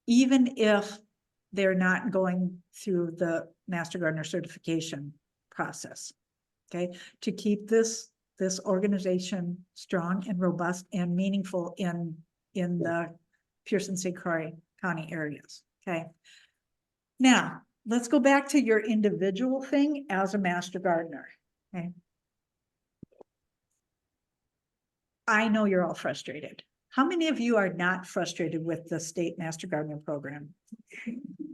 even if they're not going through the Master Gardener certification process, okay? To keep this organization strong and robust and meaningful in the Pearson-St. Croix County areas, okay? Now, let's go back to your individual thing as a Master Gardener, okay? I know you're all frustrated. How many of you are not frustrated with the state Master Gardener program?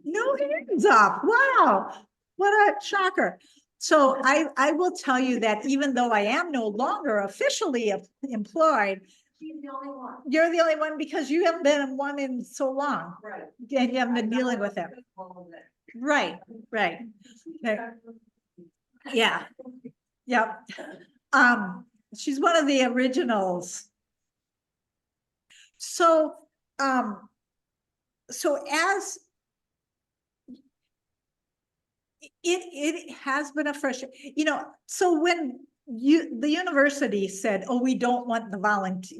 No hands up. Wow. What a shocker. So I will tell you that even though I am no longer officially employed, you're the only one because you haven't been one in so long. Right. And you haven't been dealing with it. Right. Okay. Yeah. Yep. She's one of the originals. So, as it has been a frustration, so when the university said, oh, we don't want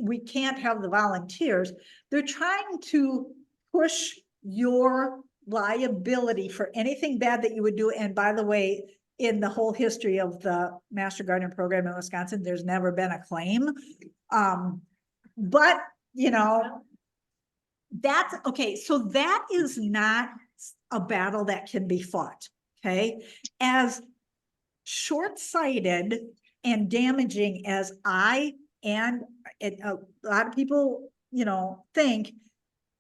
we can't have the volunteers, they're trying to push your liability for anything bad that you would do. And by the way, in the whole history of the Master Gardener program in Wisconsin, there's never been a claim. But that's okay. So that is not a battle that can be fought. Okay. As short-sighted and damaging as I and a lot of people, think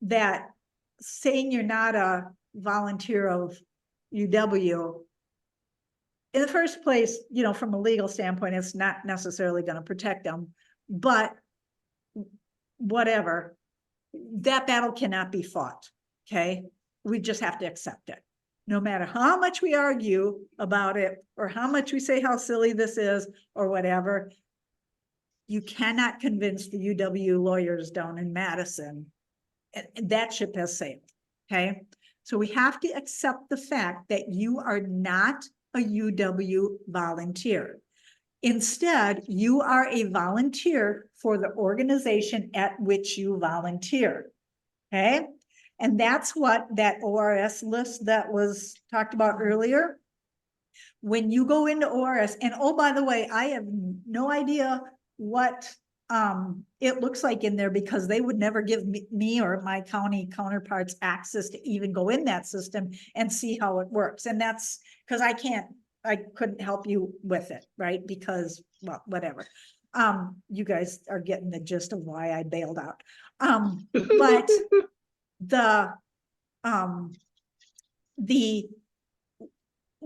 that saying you're not a volunteer of UW, in the first place, from a legal standpoint, it's not necessarily going to protect them, but whatever, that battle cannot be fought. Okay. We just have to accept it. No matter how much we argue about it or how much we say how silly this is or whatever, You cannot convince the UW lawyers down in Madison. And that ship has sailed, okay? So we have to accept the fact that you are not a UW volunteer. Instead, you are a volunteer for the organization at which you volunteer, okay? And that's what that ORS list that was talked about earlier. When you go into ORS, and oh, by the way, I have no idea what it looks like in there because they would never give me or my county counterparts access to even go in that system and see how it works. And that's because I couldn't help you with it, right? Because, well, whatever. You guys are getting the gist of why I bailed out. But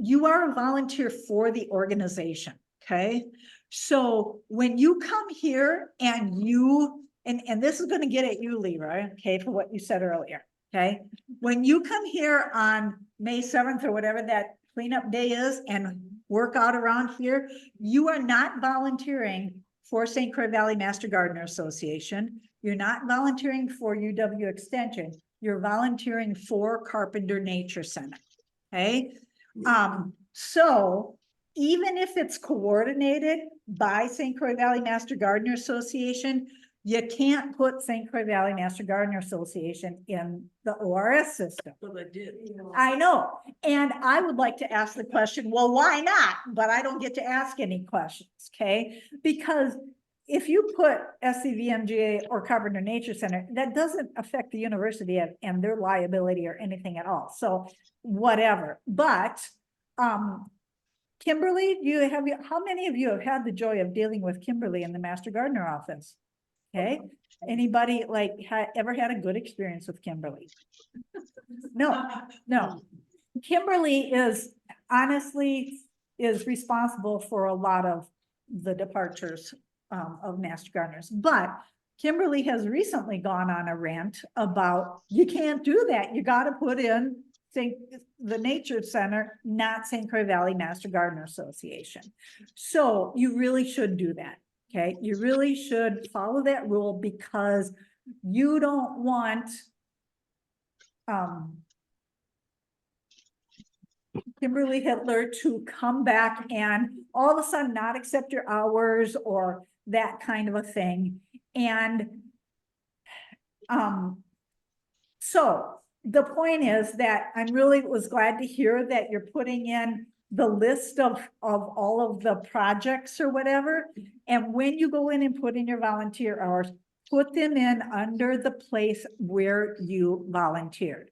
you are a volunteer for the organization, okay? So when you come here and and this is going to get at you, Leroy, okay, for what you said earlier, okay? When you come here on May 7th or whatever that cleanup day is and work out around here, you are not volunteering for St. Croix Valley Master Gardener Association. You're not volunteering for UW Extension. You're volunteering for Carpenter Nature Center, okay? So even if it's coordinated by St. Croix Valley Master Gardener Association, you can't put St. Croix Valley Master Gardener Association in the ORS system.
Well, they did.
I know. And I would like to ask the question, well, why not? But I don't get to ask any questions, okay? Because if you put SCVMGA or Carpenter Nature Center, that doesn't affect the university and their liability or anything at all. So whatever. But Kimberly, how many of you have had the joy of dealing with Kimberly in the Master Gardener office? Okay. Anybody like ever had a good experience with Kimberly? No. Kimberly is honestly responsible for a lot of the departures of Master Gardeners, but Kimberly has recently gone on a rant about you can't do that. You got to put in the Nature Center, not St. Croix Valley Master Gardener Association. So you really should do that. Okay, you really should follow that rule because you don't want Kimberly Hitler to come back and all of a sudden not accept your hours or that kind of a thing. And so the point is that I'm really was glad to hear that you're putting in the list of all of the projects or whatever. And when you go in and put in your volunteer hours, put them in under the place where you volunteered.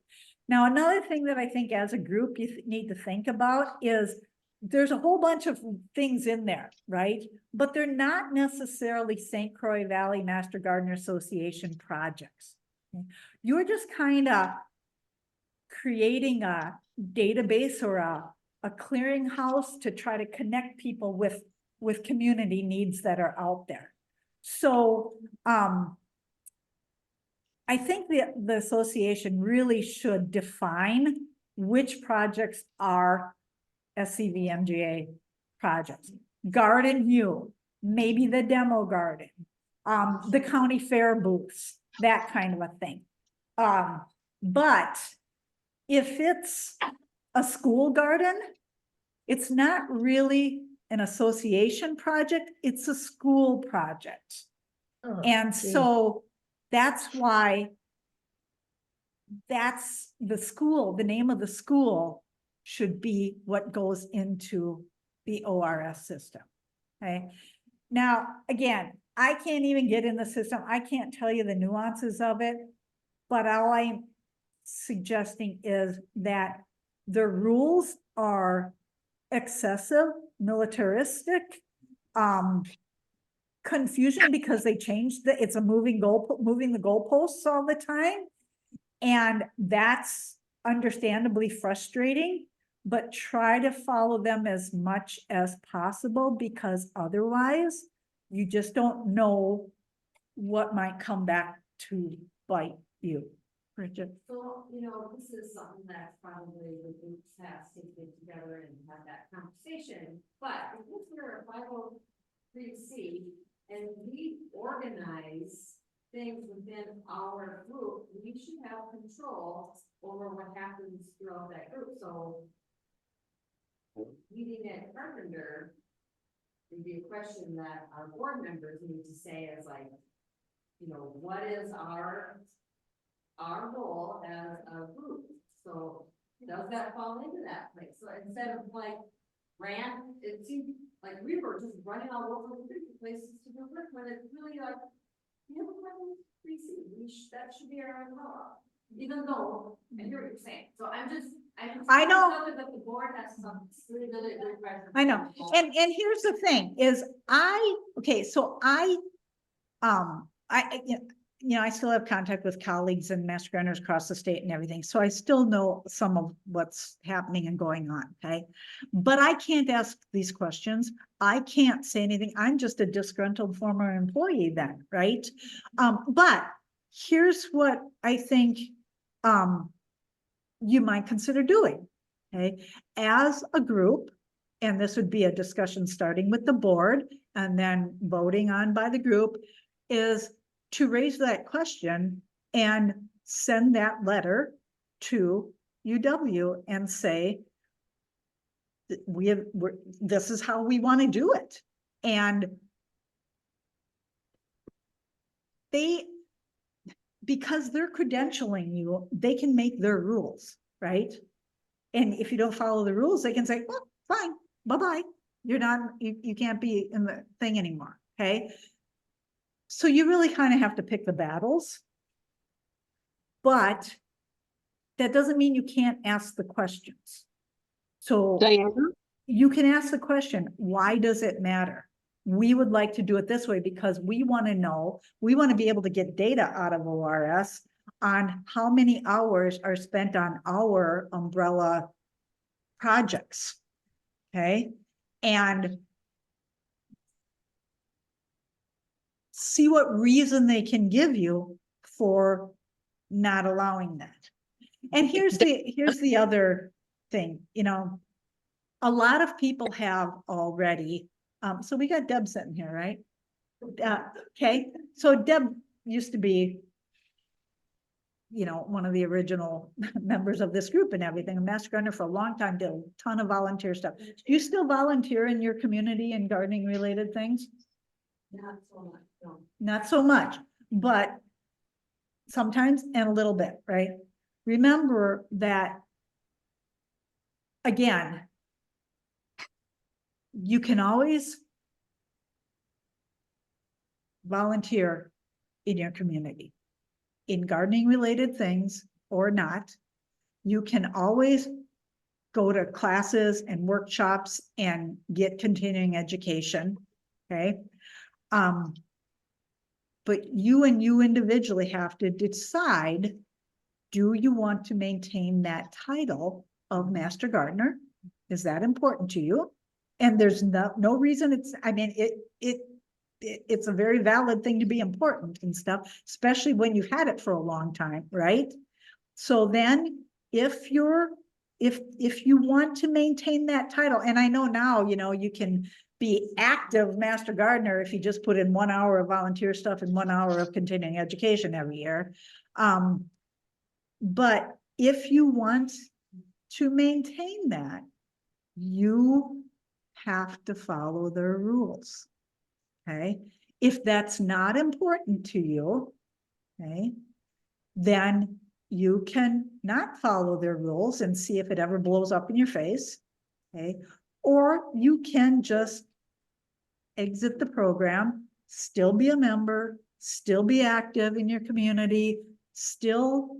Now, another thing that I think as a group you need to think about is there's a whole bunch of things in there, right? But they're not necessarily St. Croix Valley Master Gardener Association projects. Okay? You're just kind of creating a database or a clearinghouse to try to connect people with community needs that are out there. So I think the association really should define which projects are SCVMGA projects. Garden View, maybe the demo garden, the county fair booths, that kind of a thing. But if it's a school garden, it's not really an association project, it's a school project. And so that's why that's the school, the name of the school should be what goes into the ORS system, okay? Now, again, I can't even get in the system. I can't tell you the nuances of it, but all I'm suggesting is that the rules are excessive, militaristic, confusion because they changed it's a moving the goalposts all the time. And that's understandably frustrating, but try to follow them as much as possible because otherwise you just don't know what might come back to bite you. Bridget.
So, this is something that probably the groups has to get together and have that conversation, but if this were a 503C, and we organize things within our group, we should have control over what happens throughout that group, so. Meeting at Carpenter would be a question that our board members need to say is like, you know, what is our role as a group? So does that fall into that place? So instead of like it seemed like we were just running all over the different places to do work, but it's really like, you know, that should be our umbrella. Even though, I hear what you're saying, so
I know.
that the board has some really good questions.
I know. And here's the thing is I still have contact with colleagues and master gardeners across the state and everything. So I still know some of what's happening and going on. Okay. But I can't ask these questions. I can't say anything. I'm just a disgruntled former employee then. Right. But here's what I think, you might consider doing. Okay. As a group, and this would be a discussion starting with the board and then voting on by the group, is to raise that question and send that letter to UW and say, this is how we want to do it. And because they're credentialing you, they can make their rules, right? And if you don't follow the rules, they can say, well, fine, bye-bye. You're not, you can't be in the thing anymore, okay? So you really kind of have to pick the battles, but that doesn't mean you can't ask the questions. So
Diana?
you can ask the question, why does it matter? We would like to do it this way because we want to know, we want to be able to get data out of ORS on how many hours are spent on our umbrella projects. Okay. And see what reason they can give you for not allowing that. And here's the other thing, you know, a lot of people have already, so we got Deb sitting here, right? Okay, so Deb used to be, you know, one of the original members of this group and everything, a master gardener for a long time, did a ton of volunteer stuff. Do you still volunteer in your community and gardening related things?
Not so much, no.
Not so much, but sometimes and a little bit, right? Remember that, again, you can always volunteer in your community in gardening related things or not. You can always go to classes and workshops and get continuing education. Okay. But you individually have to decide, do you want to maintain that title of Master Gardener? Is that important to you? And there's no reason it's a very valid thing to be important and stuff, especially when you've had it for a long time, right? So then if you want to maintain that title, and I know now, you know, you can be active Master Gardener if you just put in 1 hour of volunteer stuff and 1 hour of continuing education every year. But if you want to maintain that, you have to follow their rules. Okay. If that's not important to you, okay, then you can not follow their rules and see if it ever blows up in your face. Okay. Or you can just exit the program, still be a member, still be active in your community, still,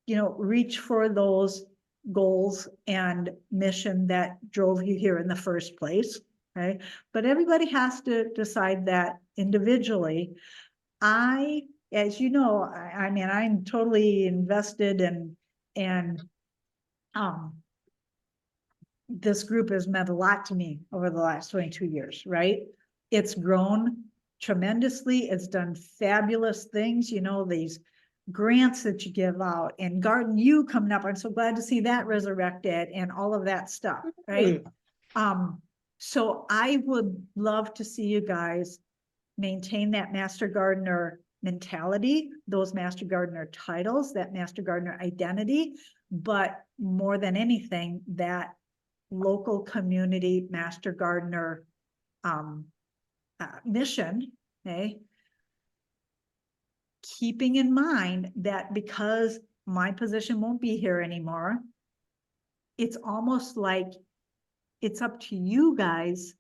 you know, reach for those goals and mission that drove you here in the first place. Okay. But everybody has to decide that individually. As you know, I mean, I'm totally invested and this group has meant a lot to me over the last 22 years, right? It's grown tremendously. It's done fabulous things, you know, these grants that you give out and Garden U coming up. I'm so glad to see that resurrected and all of that stuff, right? So I would love to see you guys maintain that master gardener mentality, those master gardener titles, that master gardener identity, but more than anything, that local community master gardener mission, okay? Keeping in mind that because my position won't be here anymore, it's almost like it's up to you guys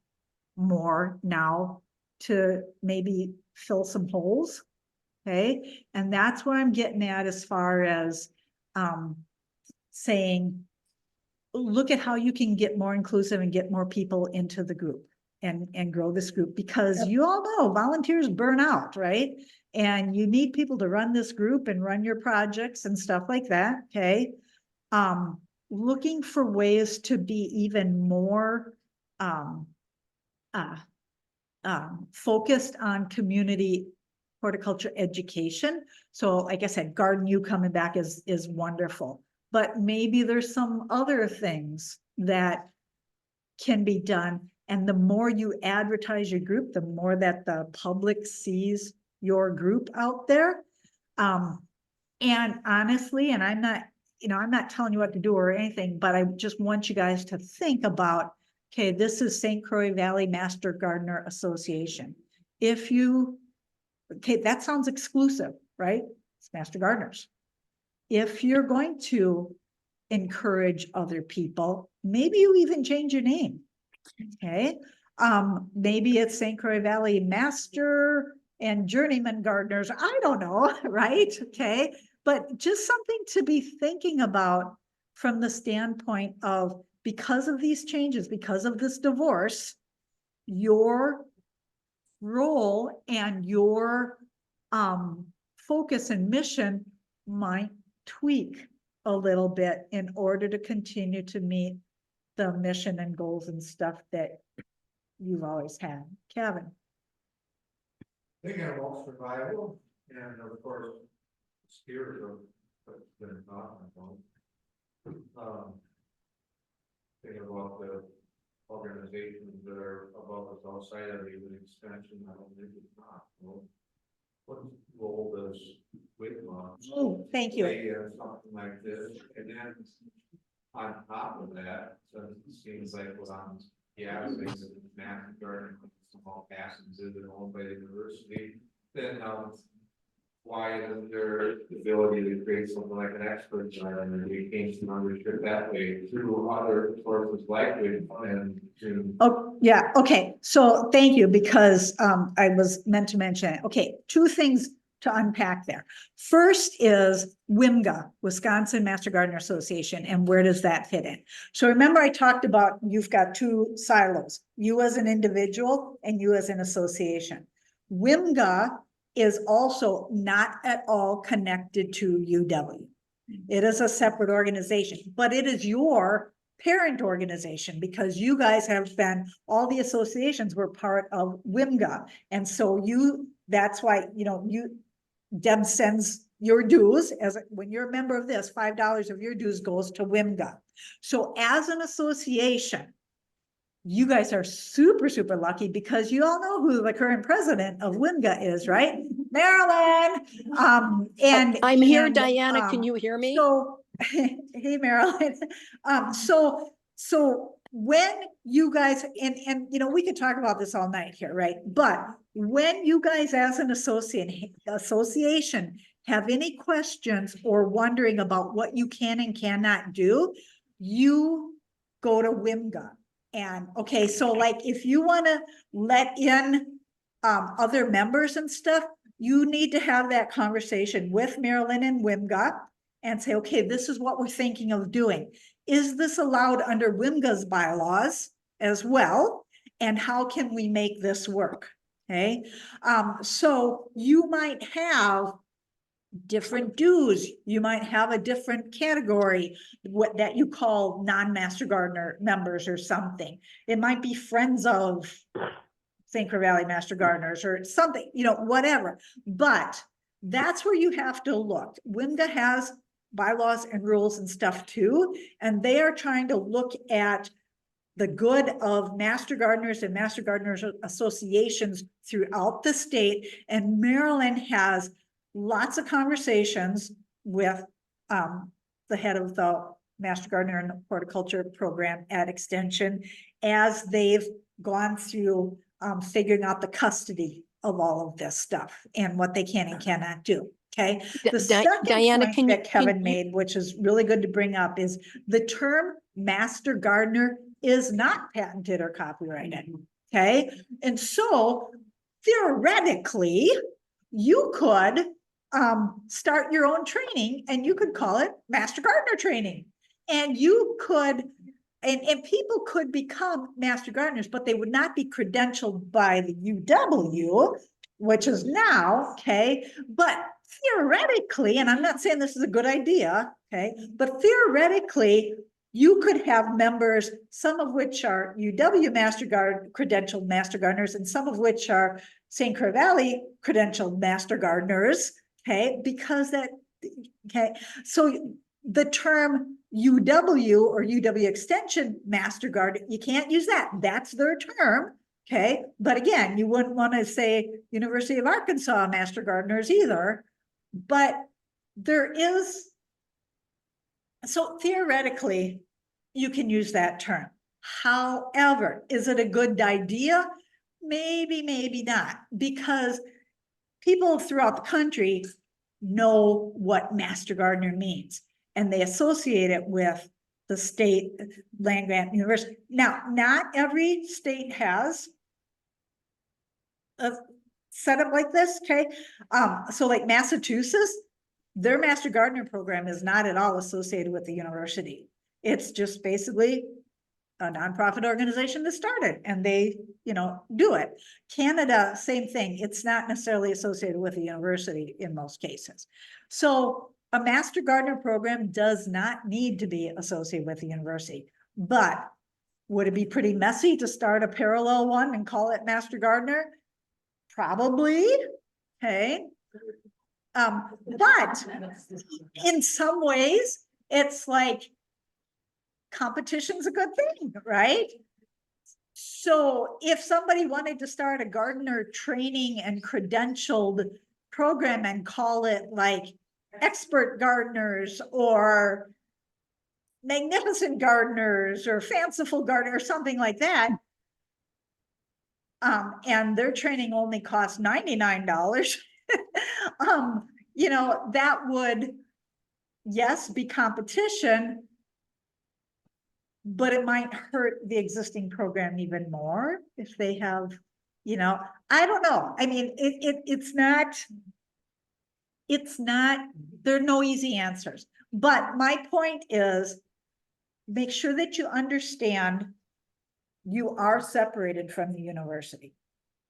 more now to maybe fill some holes, okay? And that's what I'm getting at as far as saying, look at how you can get more inclusive and get more people into the group and grow this group, because you all know volunteers burn out, right? And you need people to run this group and run your projects and stuff like that, okay? Looking for ways to be even more focused on community horticulture education. So like I said, Garden U coming back is wonderful, but maybe there's some other things that can be done. And the more you advertise your group, the more that the public sees your group out there. And honestly, and I'm not, I'm not telling you what to do or anything, but I just want you guys to think about, okay, this is St. Croix Valley Master Gardener Association. Okay, that sounds exclusive, right? It's Master Gardeners. If you're going to encourage other people, maybe you even change your name, okay? Maybe it's St. Croix Valley Master and Journeyman Gardeners. I don't know, right? Okay, but just something to be thinking about from the standpoint of, because of these changes, because of this divorce, your role and your focus and mission might tweak a little bit in order to continue to meet the mission and goals and stuff that you've always had. Kevin.
Thinking about survival and of course, spirit of what's been talking about. Thinking about the organizations that are above us outside of even extension, I don't think it's possible. What role does Whitlock?
Oh, thank you.
Play in something like this, and then on top of that, since it seems like what I'm gathering is master garden, small passes is owned by the university, then why isn't there the ability to create something like an expert garden and retain some ownership that way through other sources like it and to.
Oh, yeah, okay, so thank you, because I was meant to mention it. Okay, two things to unpack there. First is WMGA, Wisconsin Master Gardener Association, and where does that fit in? So remember I talked about you've got two silos, you as an individual and you as an association. WMGA is also not at all connected to UW. It is a separate organization, but it is your parent organization, because you guys have been, all the associations were part of WMGA. And so that's why, Deb sends your dues when you're a member of this, $5 of your dues goes to WMGA. So as an association, you guys are super, super lucky, because you all know who the current president of WMGA is, right? Marilyn. And
I'm here, Diana. Can you hear me?
So, hey, Marilyn. So when you guys, and we could talk about this all night here, right? But when you guys as an association have any questions or wondering about what you can and cannot do, you go to WMGA. And okay, so like if you want to let in other members and stuff, you need to have that conversation with Marilyn and WMGA and say, okay, this is what we're thinking of doing. Is this allowed under WMGA's bylaws as well? And how can we make this work? Okay, so you might have different dues. You might have a different category that you call non-master gardener members or something. It might be friends of St. Croix Valley Master Gardeners or something, whatever. But that's where you have to look. WMGA has bylaws and rules and stuff too, and they are trying to look at the good of master gardeners and master gardeners associations throughout the state. And Maryland has lots of conversations with the head of the Master Gardener and Horticulture program at Extension as they've gone through figuring out the custody of all of this stuff and what they can and cannot do. Okay. The second
Diana,
point
can you-
that Kevin
can you-
made, which is really good to bring up, is the term master gardener is not patented or copyrighted. Okay. And so theoretically, you could start your own training and you could call it master gardener training. And you could, and people could become master gardeners, but they would not be credentialed by the UW, which is now, okay? But theoretically, and I'm not saying this is a good idea, okay? But theoretically, you could have members, some of which are UW credentialed master gardeners, and some of which are St. Clair Valley credentialed master gardeners, okay? Because that, okay, so the term UW or UW Extension Master Garden, you can't use that. That's their term, okay? But again, you wouldn't want to say University of Arkansas Master Gardeners either. But there is, so theoretically, you can use that term. However, is it a good idea? Maybe, maybe not, because people throughout the country know what Master Gardener means, and they associate it with the state land grant university. Now, not every state has a setup like this, okay? So like Massachusetts, their Master Gardener program is not at all associated with the university. It's just basically a nonprofit organization that started and they, do it. Canada, same thing. It's not necessarily associated with a university in most cases. So a Master Gardener program does not need to be associated with the university, but would it be pretty messy to start a parallel one and call it Master Gardener? Probably, okay. But in some ways, it's like competition's a good thing, right? So if somebody wanted to start a gardener training and credentialed program and call it like expert gardeners or magnificent gardeners or fanciful gardeners or something like that, and their training only costs $99, that would, yes, be competition, but it might hurt the existing program even more if they have, I don't know. I mean, it's not, there are no easy answers. But my point is, make sure that you understand you are separated from the university.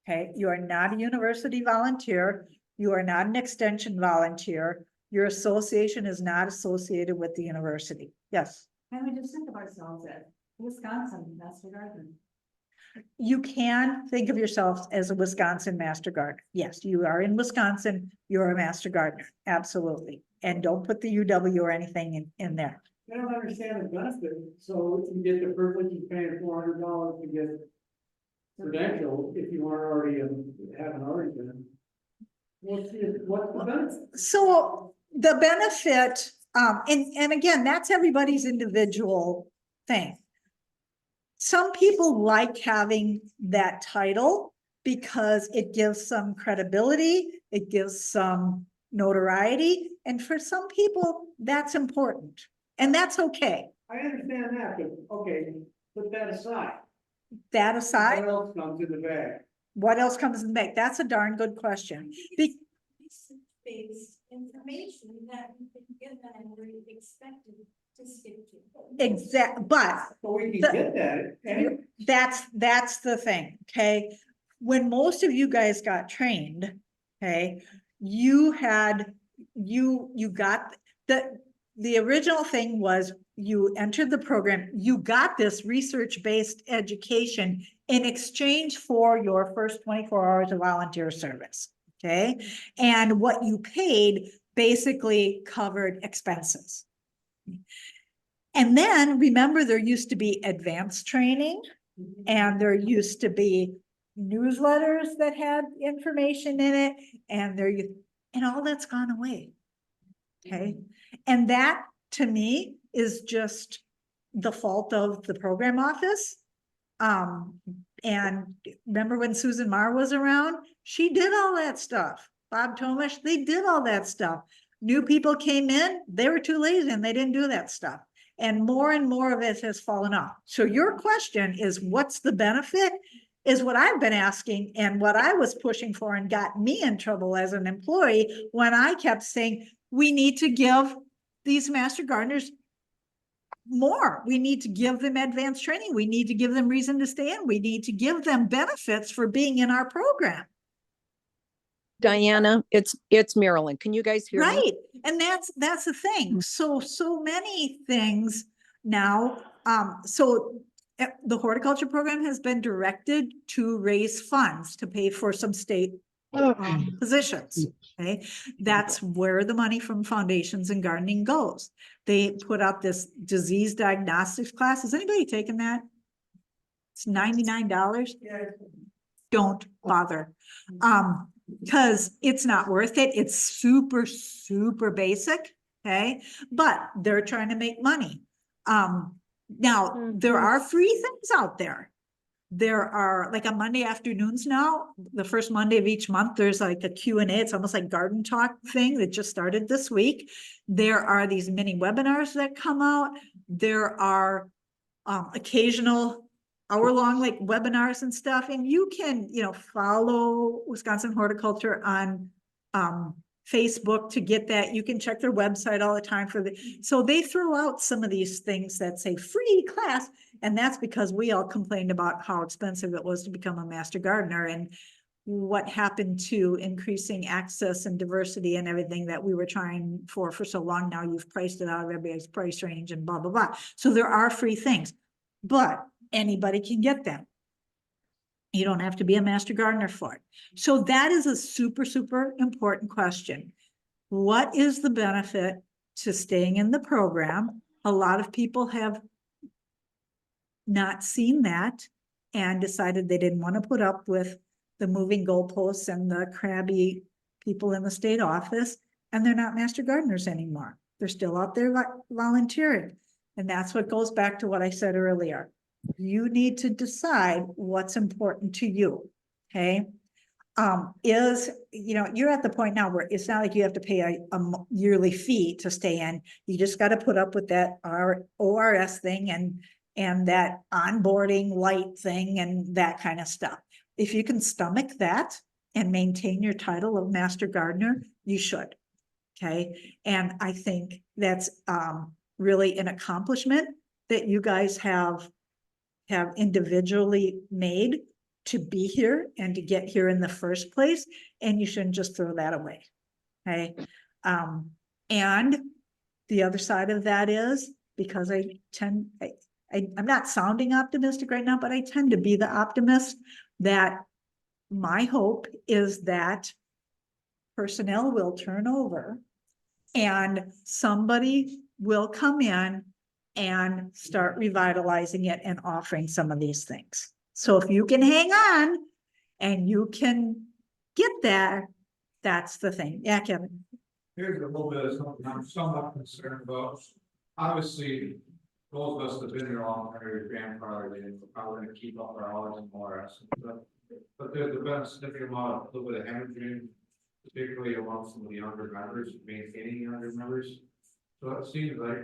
Okay, you are not a university volunteer. You are not an extension volunteer. Your association is not associated with the university. Yes.
And we just think of ourselves as Wisconsin Master Gardener.
You can think of yourself as a Wisconsin Master Gardener. Yes, you are in Wisconsin. You're a Master Gardener. Absolutely. And don't put the UW or anything in there.
I don't understand the benefit. So you get the privilege of paying $400 to get credential if you aren't already haven't already been. What's the benefit?
So the benefit, and again, that's everybody's individual thing. Some people like having that title because it gives some credibility, it gives some notoriety, and for some people, that's important, and that's okay.
I understand that, but okay, put that aside.
That aside,
What else comes in the bag?
what else comes in the bag? That's a darn good question.
Based information that you can get that and where you expected to stick to.
But
we can get that.
that's the thing, okay? When most of you guys got trained, okay, you got the original thing was you entered the program, you got this research-based education in exchange for your first 24 hours of volunteer service, okay? And what you paid basically covered expenses. And then remember, there used to be advanced training and there used to be newsletters that had information in it and and all that's gone away. Okay. And that to me is just the fault of the program office. And remember when Susan Marr was around, she did all that stuff. Bob Tomish, they did all that stuff. New people came in, they were too lazy and they didn't do that stuff. And more of it has fallen off. So your question is, what's the benefit? Is what I've been asking and what I was pushing for and got me in trouble as an employee when I kept saying, we need to give these master gardeners more. We need to give them advanced training. We need to give them reason to stay in. We need to give them benefits for being in our program.
Diana, it's Marilyn. Can you guys hear me?
Right. And that's the thing. So many things now. The horticulture program has been directed to raise funds to pay for some state positions. Okay. That's where the money from foundations and gardening goes. They put out this disease diagnostics class. Has anybody taken that? It's $99. Don't bother. Because it's not worth it. It's super, super basic. Okay. But they're trying to make money. Now there are free things out there. There are like on Monday afternoons now, the first Monday of each month, there's like a Q&A. It's almost like garden talk thing that just started this week. There are these mini webinars that come out. There are occasional hour-long like webinars and stuff. And you can, follow Wisconsin Horticulture on Facebook to get that. You can check their website all the time so they throw out some of these things that say free class. And that's because we all complained about how expensive it was to become a master gardener and what happened to increasing access and diversity and everything that we were trying for so long. Now you've priced it out of everybody's price range and blah, blah, blah. So there are free things, but anybody can get them. You don't have to be a master gardener for it. So that is a super, super important question. What is the benefit to staying in the program? A lot of people have not seen that and decided they didn't want to put up with the moving goalposts and the crabby people in the state office, and they're not master gardeners anymore. They're still out there volunteering. And that's what goes back to what I said earlier. You need to decide what's important to you. Okay. You're at the point now where it's not like you have to pay a yearly fee to stay in. You just got to put up with that ORS thing and that onboarding light thing and that kind of stuff. If you can stomach that and maintain your title of master gardener, you should. Okay. And I think that's really an accomplishment that you guys have individually made to be here and to get here in the first place. And you shouldn't just throw that away. Okay. And the other side of that is because I'm not sounding optimistic right now, but I tend to be the optimist that my hope is that personnel will turn over and somebody will come in and start revitalizing it and offering some of these things. So if you can hang on and you can get there, that's the thing. Yeah, Kevin.
Here's a little bit of something I'm somewhat concerned about. Obviously, those of us that have been here long, your grandfather did, we're probably going to keep up our hours and more. But there's been a significant amount of a little bit of energy, particularly among some of the younger members, maintaining younger members. So it seems like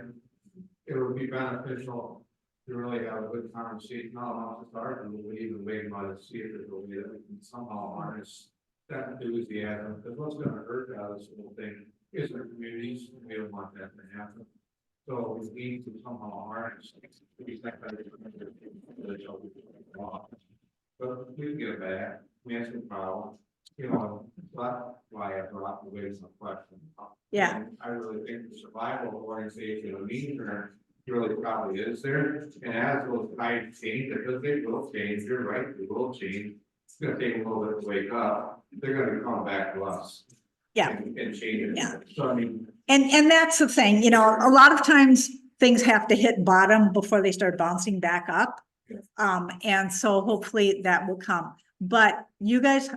it would be beneficial to really have a good conversation, not about the start, and we'll even wait about to see if there's a way that we can somehow harness that enthusiasm. Because what's going to hurt out of this whole thing is our communities, and we don't want that to happen. So we need to somehow harness these things. But we can get it back. We have some problem. That's why I brought the way some questions.
Yeah.
And I really think the survival organization of the really probably is there. And as those tides change, because they will change, you're right, they will change. It's gonna take a little bit to wake up. They're gonna come back to us.
Yeah.
And change it.
Yeah.
So I mean.
And that's the thing, a lot of times things have to hit bottom before they start bouncing back up. And so hopefully that will come. But you guys,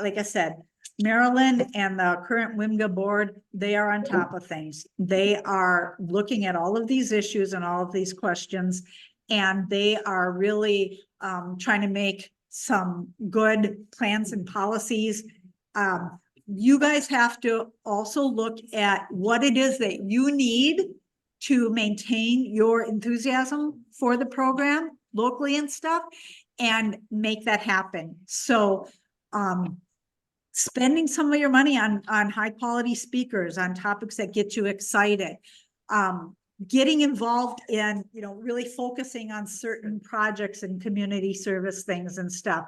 like I said, Marilyn and the current WMGA board, they are on top of things. They are looking at all of these issues and all of these questions. And they are really trying to make some good plans and policies. You guys have to also look at what it is that you need to maintain your enthusiasm for the program locally and stuff, and make that happen. So, spending some of your money on high quality speakers, on topics that get you excited, getting involved in, you know, really focusing on certain projects and community service things and stuff.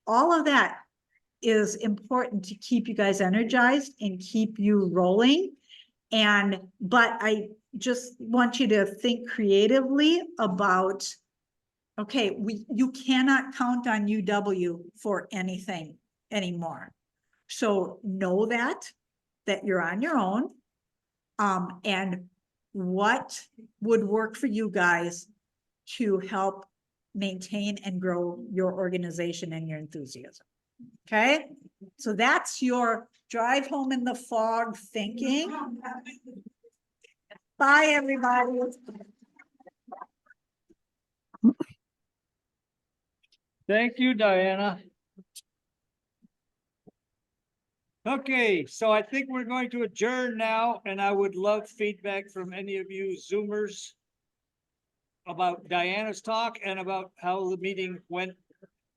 All of that is important to keep you guys energized and keep you rolling. But I just want you to think creatively about, okay, you cannot count on UW for anything anymore. So know that you're on your own. And what would work for you guys to help maintain and grow your organization and your enthusiasm. Okay, so that's your drive home in the fog thinking. Bye, everybody.
Thank you, Diana. Okay, so I think we're going to adjourn now, and I would love feedback from any of you Zoomers about Diana's talk and about how the meeting went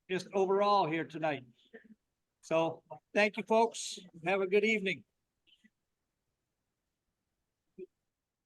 just overall here tonight. So thank you, folks. Have a good evening.